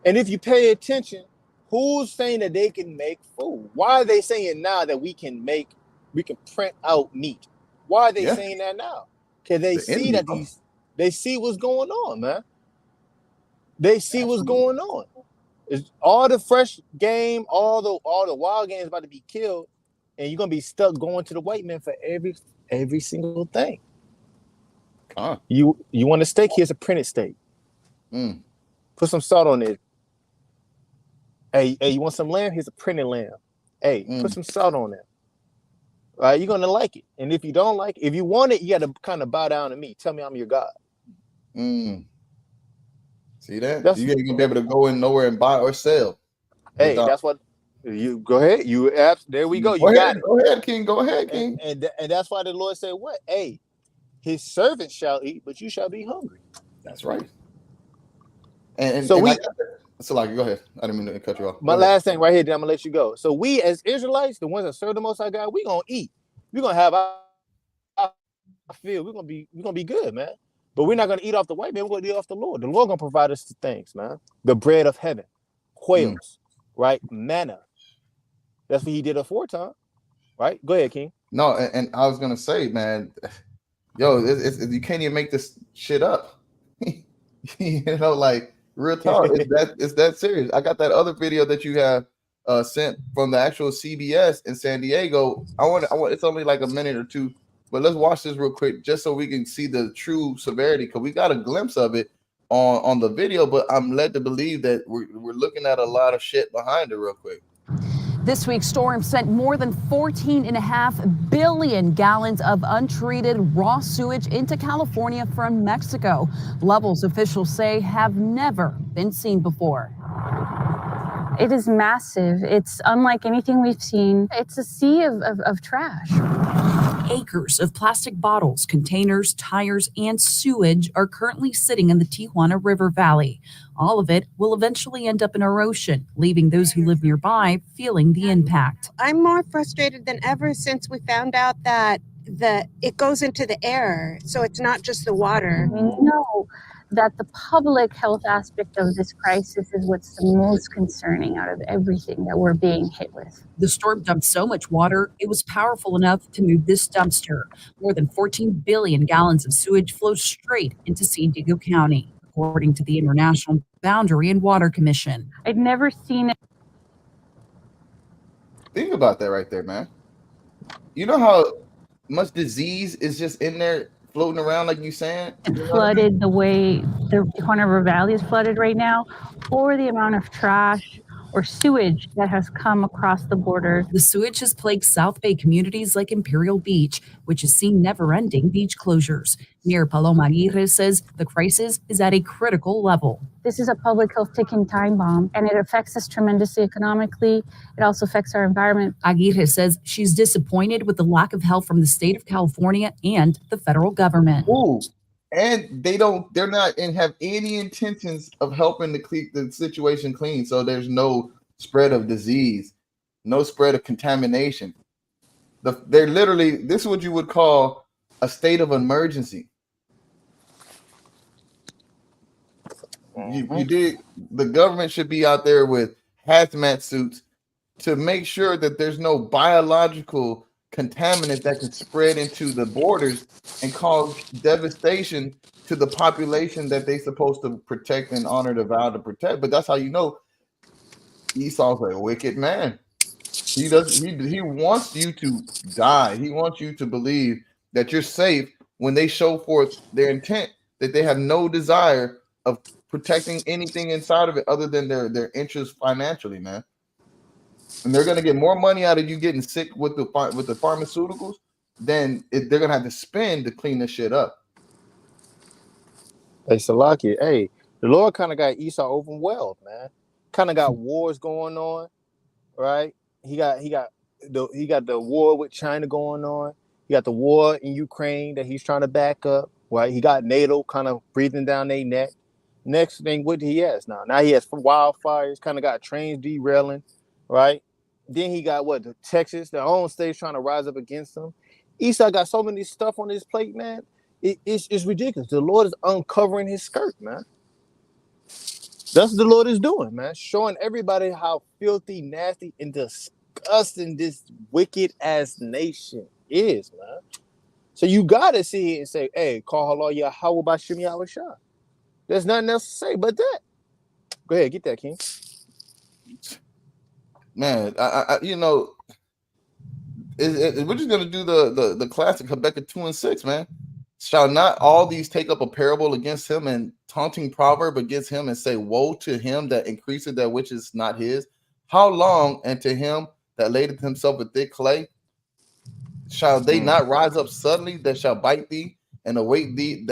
And if you pay attention, who's saying that they can make food? Why are they saying now that we can print out meat? Why are they saying that now? Because they see what's going on, man. They see what's going on. It's all the fresh game, all the wild game is about to be killed, and you're gonna be stuck going to the white man for every single thing. You want a steak? Here's a printed steak. Put some salt on it. Hey, you want some lamb? Here's a printed lamb. Hey, put some salt on it. You're gonna like it. And if you don't like it, if you want it, you gotta kind of bow down to me. Tell me I'm your God. See that? You ain't gonna be able to go in nowhere and buy or sell. Hey, that's what you go ahead. There we go. Go ahead, King. Go ahead, King. And that's why the Lord said, what? Hey, his servants shall eat, but you shall be hungry. That's right. And so go ahead. I didn't mean to cut you off. My last thing right here, then I'm gonna let you go. So we as Israelites, the ones that serve the Most High God, we gonna eat. We gonna have our field. We're gonna be good, man. But we're not gonna eat off the white man. We're gonna eat off the Lord. The Lord gonna provide us the things, man. The bread of heaven, quails, right? Manna. That's what he did aforetime, right? Go ahead, King. No, and I was gonna say, man, yo, you can't even make this shit up. You know, like real talk. It's that serious. I got that other video that you have sent from the actual CBS in San Diego. I want. It's only like a minute or two, but let's watch this real quick just so we can see the true severity, because we got a glimpse of it on the video, but I'm led to believe that we're looking at a lot of shit behind it real quick. This week's storm sent more than 14.5 billion gallons of untreated raw sewage into California from Mexico. Levels officials say have never been seen before. It is massive. It's unlike anything we've seen. It's a sea of trash. Acres of plastic bottles, containers, tires, and sewage are currently sitting in the Tijuana River Valley. All of it will eventually end up in our ocean, leaving those who live nearby feeling the impact. I'm more frustrated than ever since we found out that it goes into the air, so it's not just the water. We know that the public health aspect of this crisis is what's the most concerning out of everything that we're being hit with. The storm dumped so much water, it was powerful enough to move this dumpster. More than 14 billion gallons of sewage flow straight into San Diego County, according to the International Boundary and Water Commission. I'd never seen it. Think about that right there, man. You know how much disease is just in there floating around, like you saying? Flooded the way the Tijuana River Valley is flooded right now, or the amount of trash or sewage that has come across the border. The sewage has plagued South Bay communities like Imperial Beach, which has seen never-ending beach closures. Mayor Paloma Aguirre says the crisis is at a critical level. This is a public health ticking time bomb, and it affects us tremendously economically. It also affects our environment. Aguirre says she's disappointed with the lack of help from the state of California and the federal government. Ooh. And they're not and have any intentions of helping the situation clean. So there's no spread of disease, no spread of contamination. They're literally, this is what you would call a state of emergency. You did. The government should be out there with hazmat suits to make sure that there's no biological contaminant that can spread into the borders and cause devastation to the population that they're supposed to protect and honor the vow to protect. But that's how you know Esau's a wicked man. He wants you to die. He wants you to believe that you're safe when they show forth their intent that they have no desire of protecting anything inside of it other than their interest financially, man. And they're gonna get more money out of you getting sick with the pharmaceuticals than they're gonna have to spend to clean this shit up. Hey, Salaki, hey, the Lord kind of got Esau overwhelmed, man. Kind of got wars going on, right? He got the war with China going on. He got the war in Ukraine that he's trying to back up, right? He got NATO kind of breathing down their neck. Next thing, what he has now? Now he has wildfires, kind of got trains derailing, right? Then he got the Texas, their own state's trying to rise up against him. Esau got so many stuff on his plate, man. It's ridiculous. The Lord is uncovering his skirt, man. That's what the Lord is doing, man. Showing everybody how filthy, nasty, and disgusting this wicked ass nation is, man. So you gotta see it and say, hey, call Allah Yahweh Bashim Yahushua. There's nothing else to say but that. Go ahead, get that, King. Man, we're just gonna do the classic Habakkuk 2:6, man. Shall not all these take up a parable against him and taunting proverb against him and say, woe to him that increaseth that which is not his? How long? And to him that ladeth himself with thick clay, shall they not rise up suddenly that shall bite thee and await thee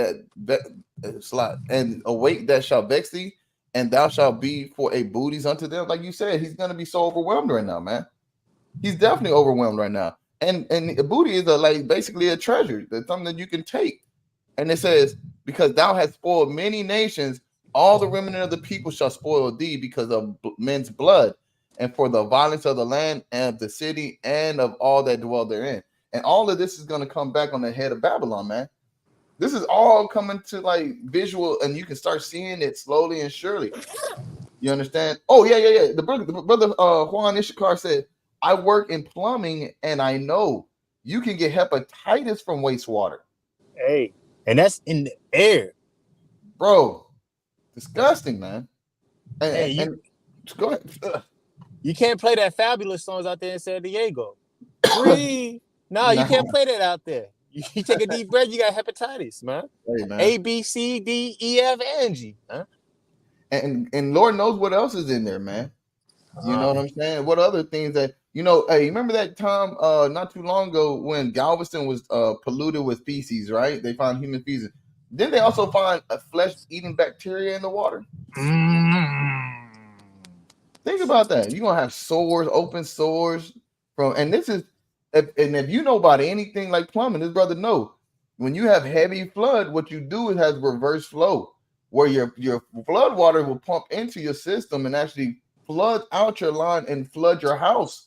and await that shall vex thee, and thou shalt be for a booties unto them? Like you said, he's gonna be so overwhelmed right now, man. He's definitely overwhelmed right now. And a booty is basically a treasure. That's something that you can take. And it says, because thou hast spoiled many nations, all the remnant of the people shall spoil thee because of men's blood, and for the violence of the land and of the city and of all that dwell therein. And all of this is going to come back on the head of Babylon, man. This is all coming to visual, and you can start seeing it slowly and surely. You understand? Oh, yeah. The brother Juan Ishikar said, I work in plumbing, and I know you can get hepatitis from wastewater. Hey, and that's in the air. Bro, disgusting, man. And go ahead. You can't play that Fabulous songs out there in San Diego. Breathe. No, you can't play that out there. You take a deep breath, you got hepatitis, man. Hey, man. A, B, C, D, E, F, and G. Huh? And Lord knows what else is in there, man. You know what I'm saying? What other things that hey, remember that time not too long ago when Galveston was polluted with feces, right? They found human feces. Didn't they also find a flesh-eating bacteria in the water? Think about that. You're gonna have sores, open sores from, and this is, if you know about anything like plumbing, this brother know. When you have heavy flood, what you do is has reverse flow, where your flood water will pump into your system and actually flood out your line and flood your house.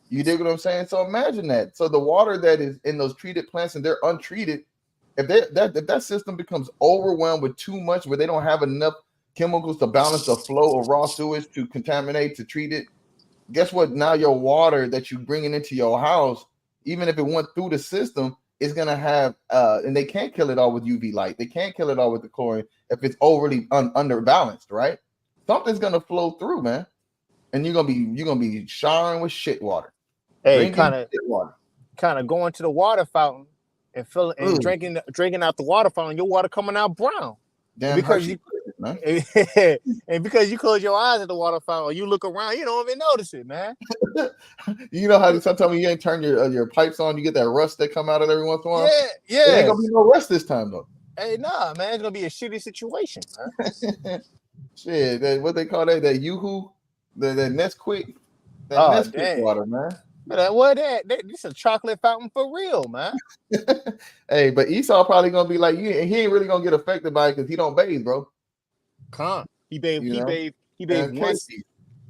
You dig what I'm saying? So imagine that. So the water that is in those treated plants and they're untreated, if that system becomes overwhelmed with too much, where they don't have enough chemicals to balance the flow of raw sewage to contaminate, to treat it, guess what? Now your water that you bringing into your house, even if it went through the system, is gonna have and they can't kill it all with UV light. They can't kill it all with the chlorine if it's overly underbalanced, right? Something's gonna flow through, man, and you're gonna be showering with shit water. Hey, kind of going to the water fountain and drinking out the water fountain. Your water coming out brown. Damn, because you and because you close your eyes at the water fountain, or you look around, you don't even notice it, man. You know how sometimes when you ain't turn your pipes on, you get that rust that come out of every once in a while. Yeah. There ain't gonna be no rust this time though. Hey, nah, man, it's gonna be a shitty situation, man. Shit, what they call that Yoo-hoo, that Nesquik, Nesquik water, man. But this is a chocolate fountain for real, man. Hey, but Esau probably gonna be like, he ain't really gonna get affected by it because he don't bathe, bro. He bathed once.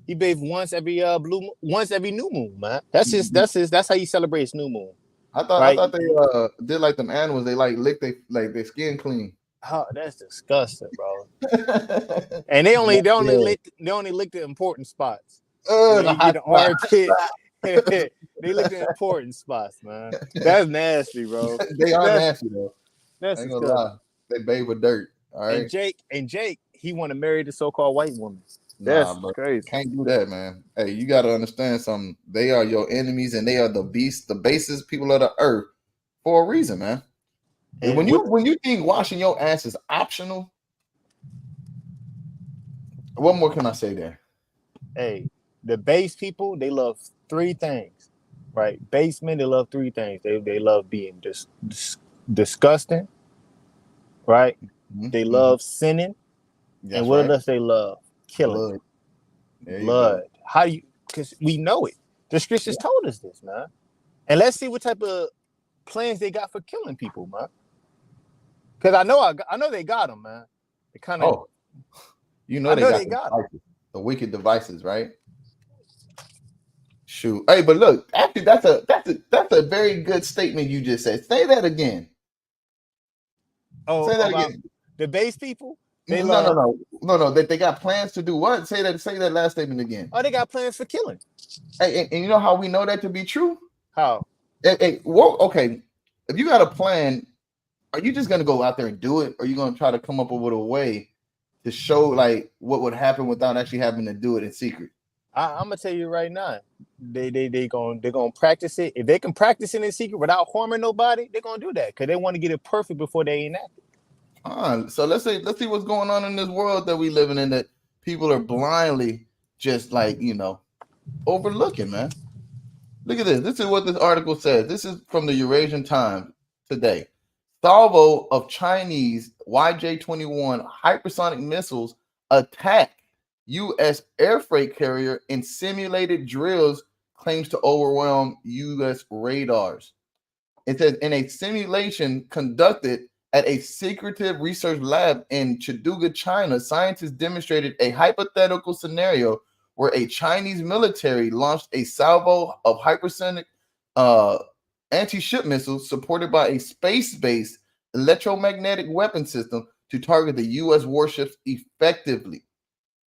He bathed once every new moon, man. That's how he celebrates new moon. I thought they did like them animals. They like lick their skin clean. Oh, that's disgusting, bro. And they only lick the important spots. You get the armpit. They lick the important spots, man. That's nasty, bro. They are nasty though. That's ain't gonna lie. They bathe with dirt. All right. And Jake, he want to marry the so-called white woman. That's crazy. Can't do that, man. Hey, you got to understand something. They are your enemies, and they are the basest people of the earth for a reason, man. And when you think washing your ass is optional, what more can I say there? Hey, the base people, they love three things, right? Basemen, they love three things. They love being disgusting, right? Mm-hmm. They love sinning. That's and what else they love? Killing. Blood. How do you? Because we know it. The scriptures told us this, man. And let's see what type of plans they got for killing people, man. Because I know they got them, man. They kind of. They got the wicked devices, right? Shoot. Hey, but look, actually, that's a very good statement you just said. Say that again. Oh, say that again. The base people. No. They got plans to do what? Say that last statement again. Oh, they got plans for killing. Hey, and you know how we know that to be true? How? Okay. If you got a plan, are you just gonna go out there and do it, or are you gonna try to come up with a way to show like what would happen without actually having to do it in secret? I'm gonna tell you right now, they're gonna practice it. If they can practice it in secret without harming nobody, they're gonna do that because they want to get it perfect before they enact it. So let's see what's going on in this world that we living in, that people are blindly just like, overlooking, man. Look at this. This is what this article says. This is from the Eurasian Times today. Salvo of Chinese YJ-21 hypersonic missiles attack U.S. air freight carrier in simulated drills, claims to overwhelm U.S. radars. It says in a simulation conducted at a secretive research lab in Chengdu, China, scientists demonstrated a hypothetical scenario where a Chinese military launched a salvo of hypersonic anti-ship missiles supported by a space-based electromagnetic weapon system to target the U.S. warships effectively.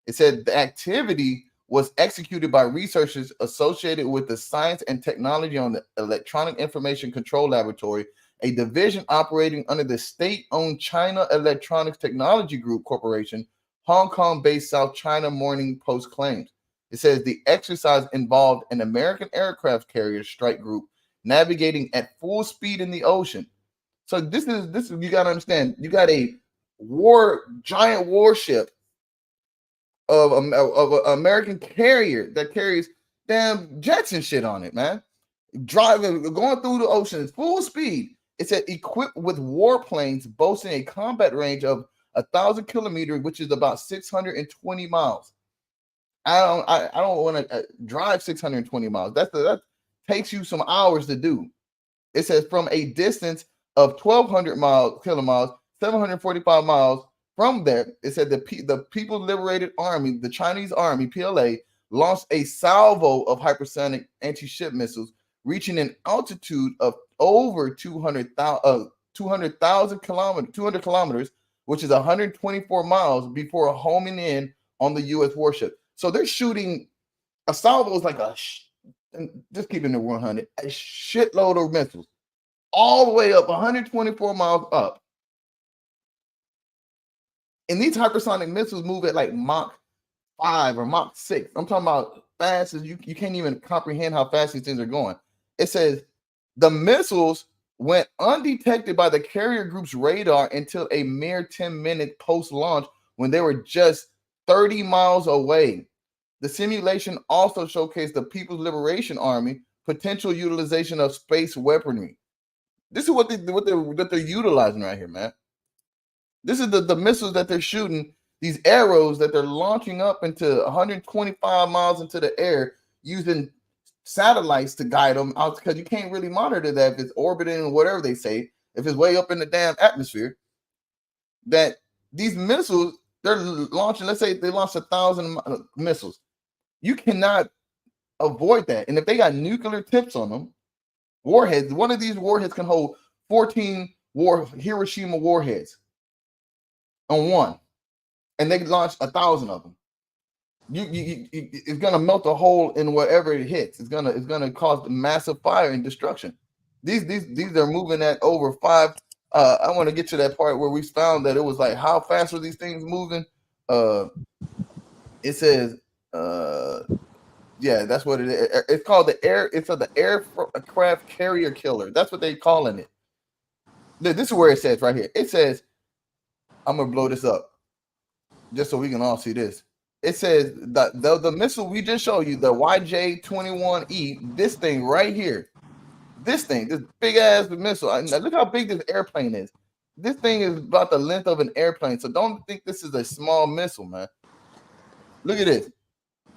It said the activity was executed by researchers associated with the Science and Technology on the Electronic Information Control Laboratory, a division operating under the state-owned China Electronics Technology Group Corporation, Hong Kong-based South China Morning Post claims. It says the exercise involved an American aircraft carrier strike group navigating at full speed in the ocean. So this is you got to understand. You got a giant warship of an American carrier that carries damn jets and shit on it, man. Going through the ocean at full speed. It said equipped with warplanes boasting a combat range of 1,000 kilometers, which is about 620 miles. I don't want to drive 620 miles. That takes you some hours to do. It says from a distance of 1,200 kilomiles, 745 miles from there. It said the People's Liberated Army, the Chinese Army, PLA, launched a salvo of hypersonic anti-ship missiles, reaching an altitude of over 200,000 kilometers, which is 124 miles before homing in on the U.S. warship. So they're shooting a salvo is like just keeping it 100, a shitload of missiles all the way up 124 miles up. And these hypersonic missiles move at like Mach 5 or Mach 6. I'm talking about fast as you can't even comprehend how fast these things are going. It says the missiles went undetected by the carrier group's radar until a mere 10-minute post-launch when they were just 30 miles away. The simulation also showcased the People's Liberation Army potential utilization of space weaponry. This is what they're utilizing right here, man. This is the missiles that they're shooting, these arrows that they're launching up into 125 miles into the air using satellites to guide them out, because you can't really monitor that if it's orbiting or whatever they say, if it's way up in the damn atmosphere. That these missiles, they're launching, let's say they launched 1,000 missiles. You cannot avoid that. And if they got nuclear tips on them, warheads, one of these warheads can hold 14 Hiroshima warheads on one, and they launched 1,000 of them. It's gonna melt a hole in wherever it hits. It's gonna cause massive fire and destruction. These are moving at over 5. I want to get to that part where we found that it was like, how fast are these things moving? It says, yeah, that's what it is. It's called the aircraft carrier killer. That's what they're calling it. This is where it says right here. It says, I'm gonna blow this up just so we can all see this. It says that the missile we just showed you, the YJ-21E, this thing right here, this big ass missile. Look how big this airplane is. This thing is about the length of an airplane. So don't think this is a small missile, man. Look at this.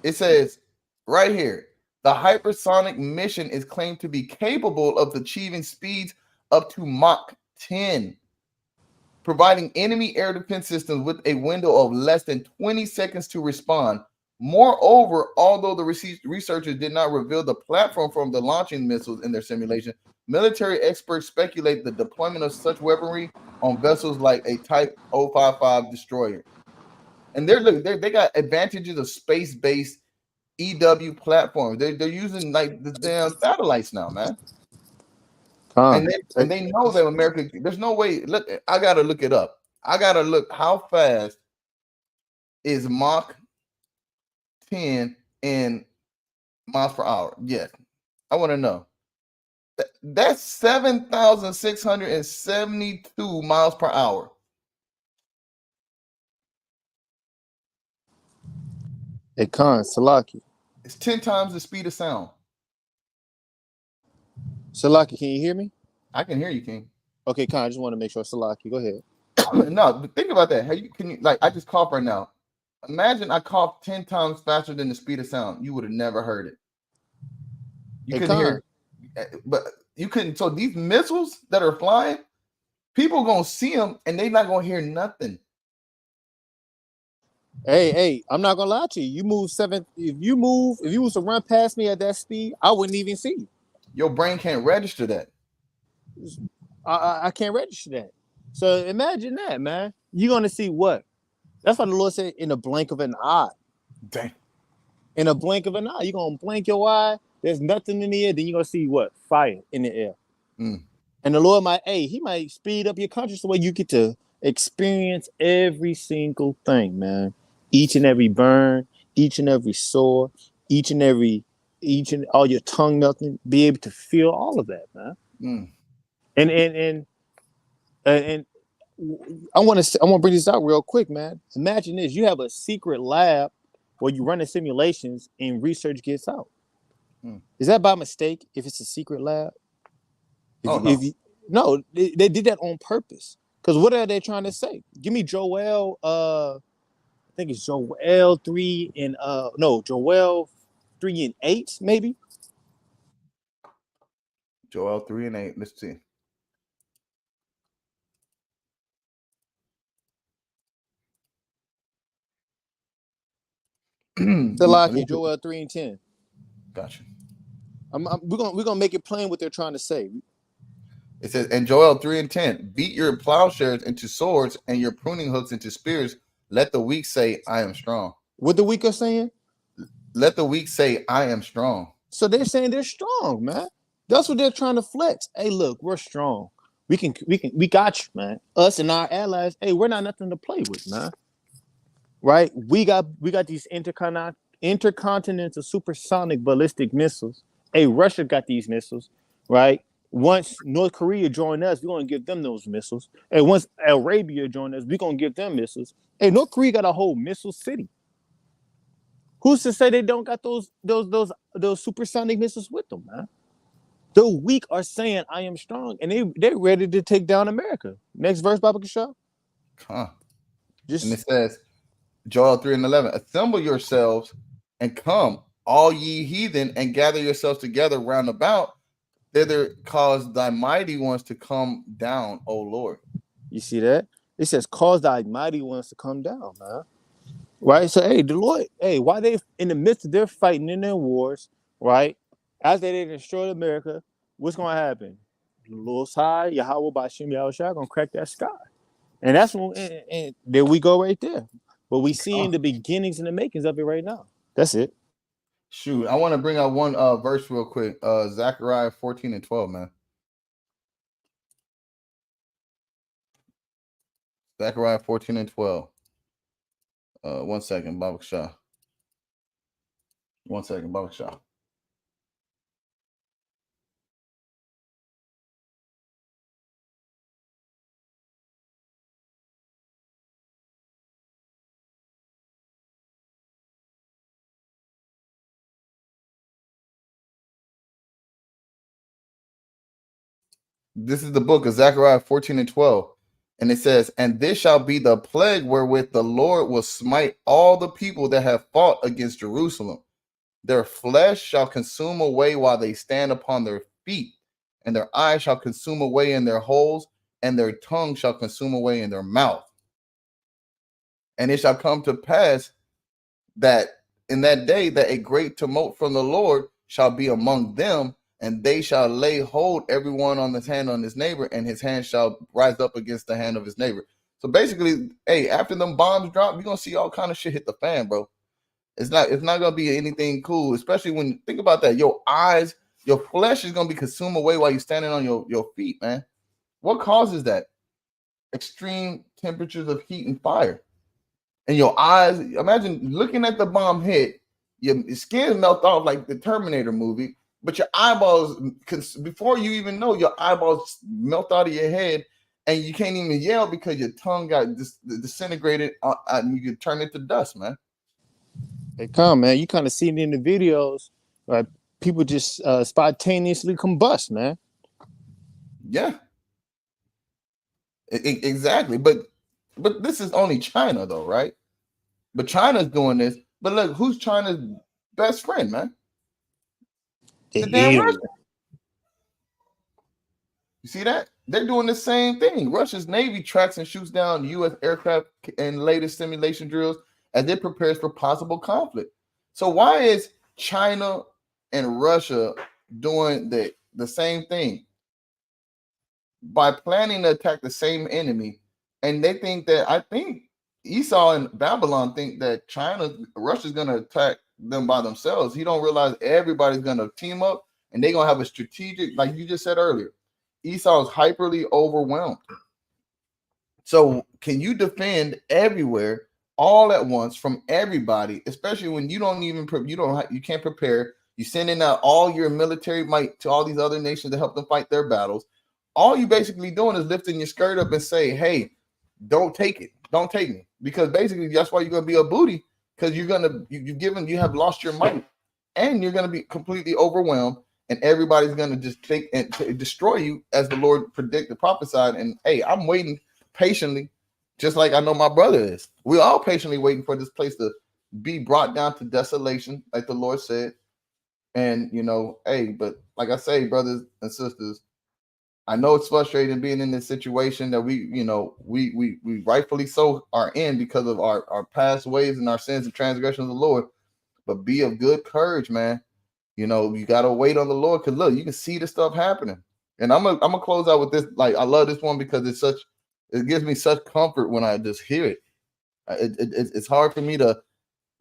It says right here, the hypersonic mission is claimed to be capable of achieving speeds up to Mach 10. Providing enemy air defense systems with a window of less than 20 seconds to respond. Moreover, although the researchers did not reveal the platform from the launching missiles in their simulation, military experts speculate the deployment of such weaponry on vessels like a Type 055 destroyer. And they got advantages of space-based EW platforms. They're using like the damn satellites now, man. And they know that America, there's no way. Look, I gotta look it up. I gotta look how fast is Mach 10 in miles per hour. Yes, I want to know. That's 7,672 miles per hour. Hey, Khan, Salaki. It's 10 times the speed of sound. Salaki, can you hear me? I can hear you, King. Okay, Khan, I just want to make sure. Salaki, go ahead. No, think about that. I just coughed right now. Imagine I coughed 10 times faster than the speed of sound. You would have never heard it. You couldn't hear it. But you couldn't. So these missiles that are flying, people gonna see them and they not gonna hear nothing. Hey, I'm not gonna lie to you. You move 7. If you was to run past me at that speed, I wouldn't even see you. Your brain can't register that. I can't register that. So imagine that, man. You're gonna see what? That's what the Lord said, in a blink of an eye. Dang. In a blink of an eye. You're gonna blink your eye, there's nothing in the air, then you're gonna see what? Fire in the air. And the Lord he might speed up your country so you get to experience every single thing, man. Each and every burn, each and every sore, each and all your tongue melting, be able to feel all of that, man. Mm. And I want to bring this out real quick, man. Imagine this: you have a secret lab where you run the simulations and research gets out. Is that by mistake? If it's a secret lab, no, they did that on purpose. Because what are they trying to say? Give me Joel. I think it's Joel 3 and Joel 3 and 8, maybe. Joel 3 and 8. Let's see. Salaki, Joel 3 and 10. Gotcha. We're gonna make it plain what they're trying to say. It says, in Joel 3 and 10, beat your plowshares into swords and your pruning hooks into spears. Let the weak say, I am strong. What the weak are saying? Let the weak say, I am strong. So they're saying they're strong, man. That's what they're trying to flex. Hey, look, we're strong. We got you, man. Us and our allies. Hey, we're not nothing to play with, man. Right? We got these intercontinental supersonic ballistic missiles. Hey, Russia got these missiles, right? Once North Korea join us, we're gonna give them those missiles. And once Arabia join us, we're gonna give them missiles. Hey, North Korea got a whole missile city. Who's to say they don't got those supersonic missiles with them, man? The weak are saying I am strong, and they're ready to take down America. Next verse, Baba Kasha. And it says, Joel 3 and 11, assemble yourselves and come, all ye heathen, and gather yourselves together round about. Thither cause thy mighty ones to come down, O Lord. You see that? It says, cause thy mighty ones to come down, man. Right? So, hey, the Lord, while they in the midst of their fighting in their wars, right? As they destroy America, what's going to happen? The Lord's High, Yahweh Bashim Yahushua, going to crack that sky. And that's when, and there we go right there. But we seeing the beginnings and the makings of it right now. That's it. Shoot, I want to bring out one verse real quick. Zechariah 14 and 12, man. Zechariah 14 and 12. 1 second, Baba Shah. 1 second, Baba Shah. This is the book of Zechariah 14 and 12. And it says, and this shall be the plague wherewith the Lord will smite all the people that have fought against Jerusalem. Their flesh shall consume away while they stand upon their feet, and their eyes shall consume away in their holes, and their tongue shall consume away in their mouth. And it shall come to pass that in that day that a great tumult from the Lord shall be among them, and they shall lay hold everyone on his hand on his neighbor, and his hand shall rise up against the hand of his neighbor. So basically, hey, after them bombs drop, you're gonna see all kind of shit hit the fan, bro. It's not gonna be anything cool, especially when you think about that. Your eyes, your flesh is gonna be consumed away while you're standing on your feet, man. What causes that? Extreme temperatures of heat and fire. And your eyes, imagine looking at the bomb hit, your skin melt off like the Terminator movie. But your eyeballs, before you even know, your eyeballs melt out of your head, and you can't even yell because your tongue got disintegrated, and you can turn it to dust, man. They come, man. You kind of see it in the videos, right? People just spontaneously combust, man. Yeah, exactly. But this is only China, though, right? But China's doing this. But look, who's China's best friend, man? The damn Russia. You see that? They're doing the same thing. Russia's Navy tracks and shoots down U.S. aircraft in latest simulation drills as it prepares for possible conflict. So why is China and Russia doing the same thing? By planning to attack the same enemy, and they think that, I think Esau and Babylon think that Russia's going to attack them by themselves. He don't realize everybody's going to team up, and they're going to have a strategic, like you just said earlier. Esau's hyperly overwhelmed. So can you defend everywhere all at once from everybody, especially when you don't even you can't prepare. You sending out all your military might to all these other nations to help them fight their battles. All you basically doing is lifting your skirt up and say, "Hey, don't take it, don't take me," because basically that's why you're gonna be a booty, because you have lost your might, and you're gonna be completely overwhelmed, and everybody's gonna just take and destroy you, as the Lord predicted, prophesied. And hey, I'm waiting patiently, just like I know my brother is. We're all patiently waiting for this place to be brought down to desolation, like the Lord said. And hey, but like I say, brothers and sisters, I know it's frustrating being in this situation that we rightfully so are in because of our past ways and our sins and transgressions of the Lord. But be of good courage, man. You gotta wait on the Lord, because look, you can see this stuff happening. And I'm gonna close out with this. Like, I love this one because it gives me such comfort when I just hear it. It's hard for me to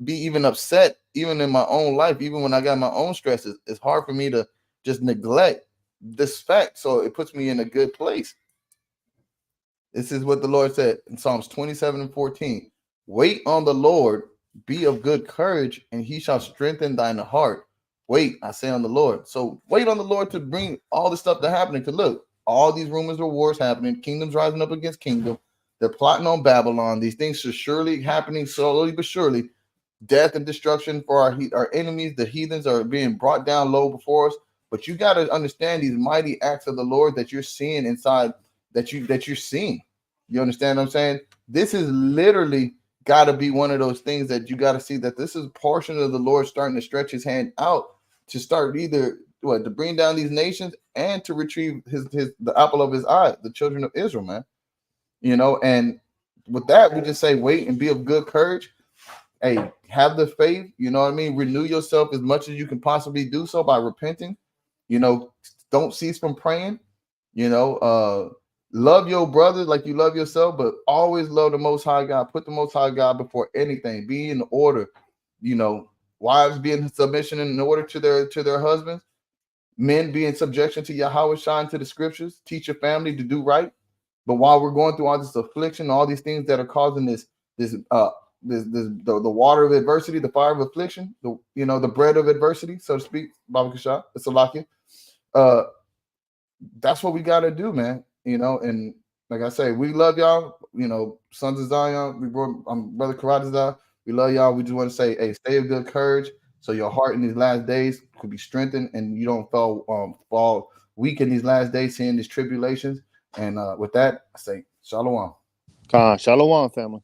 be even upset, even in my own life, even when I got my own stresses. It's hard for me to just neglect this fact. So it puts me in a good place. This is what the Lord said in Psalms 27:14. Wait on the Lord, be of good courage, and he shall strengthen thine heart. Wait, I say, on the Lord. So wait on the Lord to bring all this stuff to happening. Because look, all these rumors of wars happening, kingdoms rising up against kingdom. They're plotting on Babylon. These things are surely happening, slowly but surely. Death and destruction for our enemies. The heathens are being brought down low before us. But you got to understand these mighty acts of the Lord that you're seeing inside, that you're seeing. You understand what I'm saying? This is literally got to be one of those things that you got to see, that this is a portion of the Lord starting to stretch his hand out to start either to bring down these nations and to retrieve the apple of his eye, the children of Israel, man. And with that, we just say wait and be of good courage. Hey, have the faith, you know what I mean? Renew yourself as much as you can possibly do so by repenting. Don't cease from praying. Love your brother like you love yourself, but always love the Most High God. Put the Most High God before anything. Be in order. Wives be in submission in order to their husbands. Men be in subjection to Yahweh, shine to the scriptures. Teach your family to do right. But while we're going through all this affliction, all these things that are causing the water of adversity, the fire of affliction, the bread of adversity, so to speak, Baba Kasha, Salakia. That's what we got to do, man. And like I say, we love y'all. Sons of Zion, Brother Karadazar, we love y'all. We just want to say, hey, stay of good courage, so your heart in these last days could be strengthened, and you don't fall weak in these last days, seeing these tribulations. And with that, I say, Shalom. Shalom, family.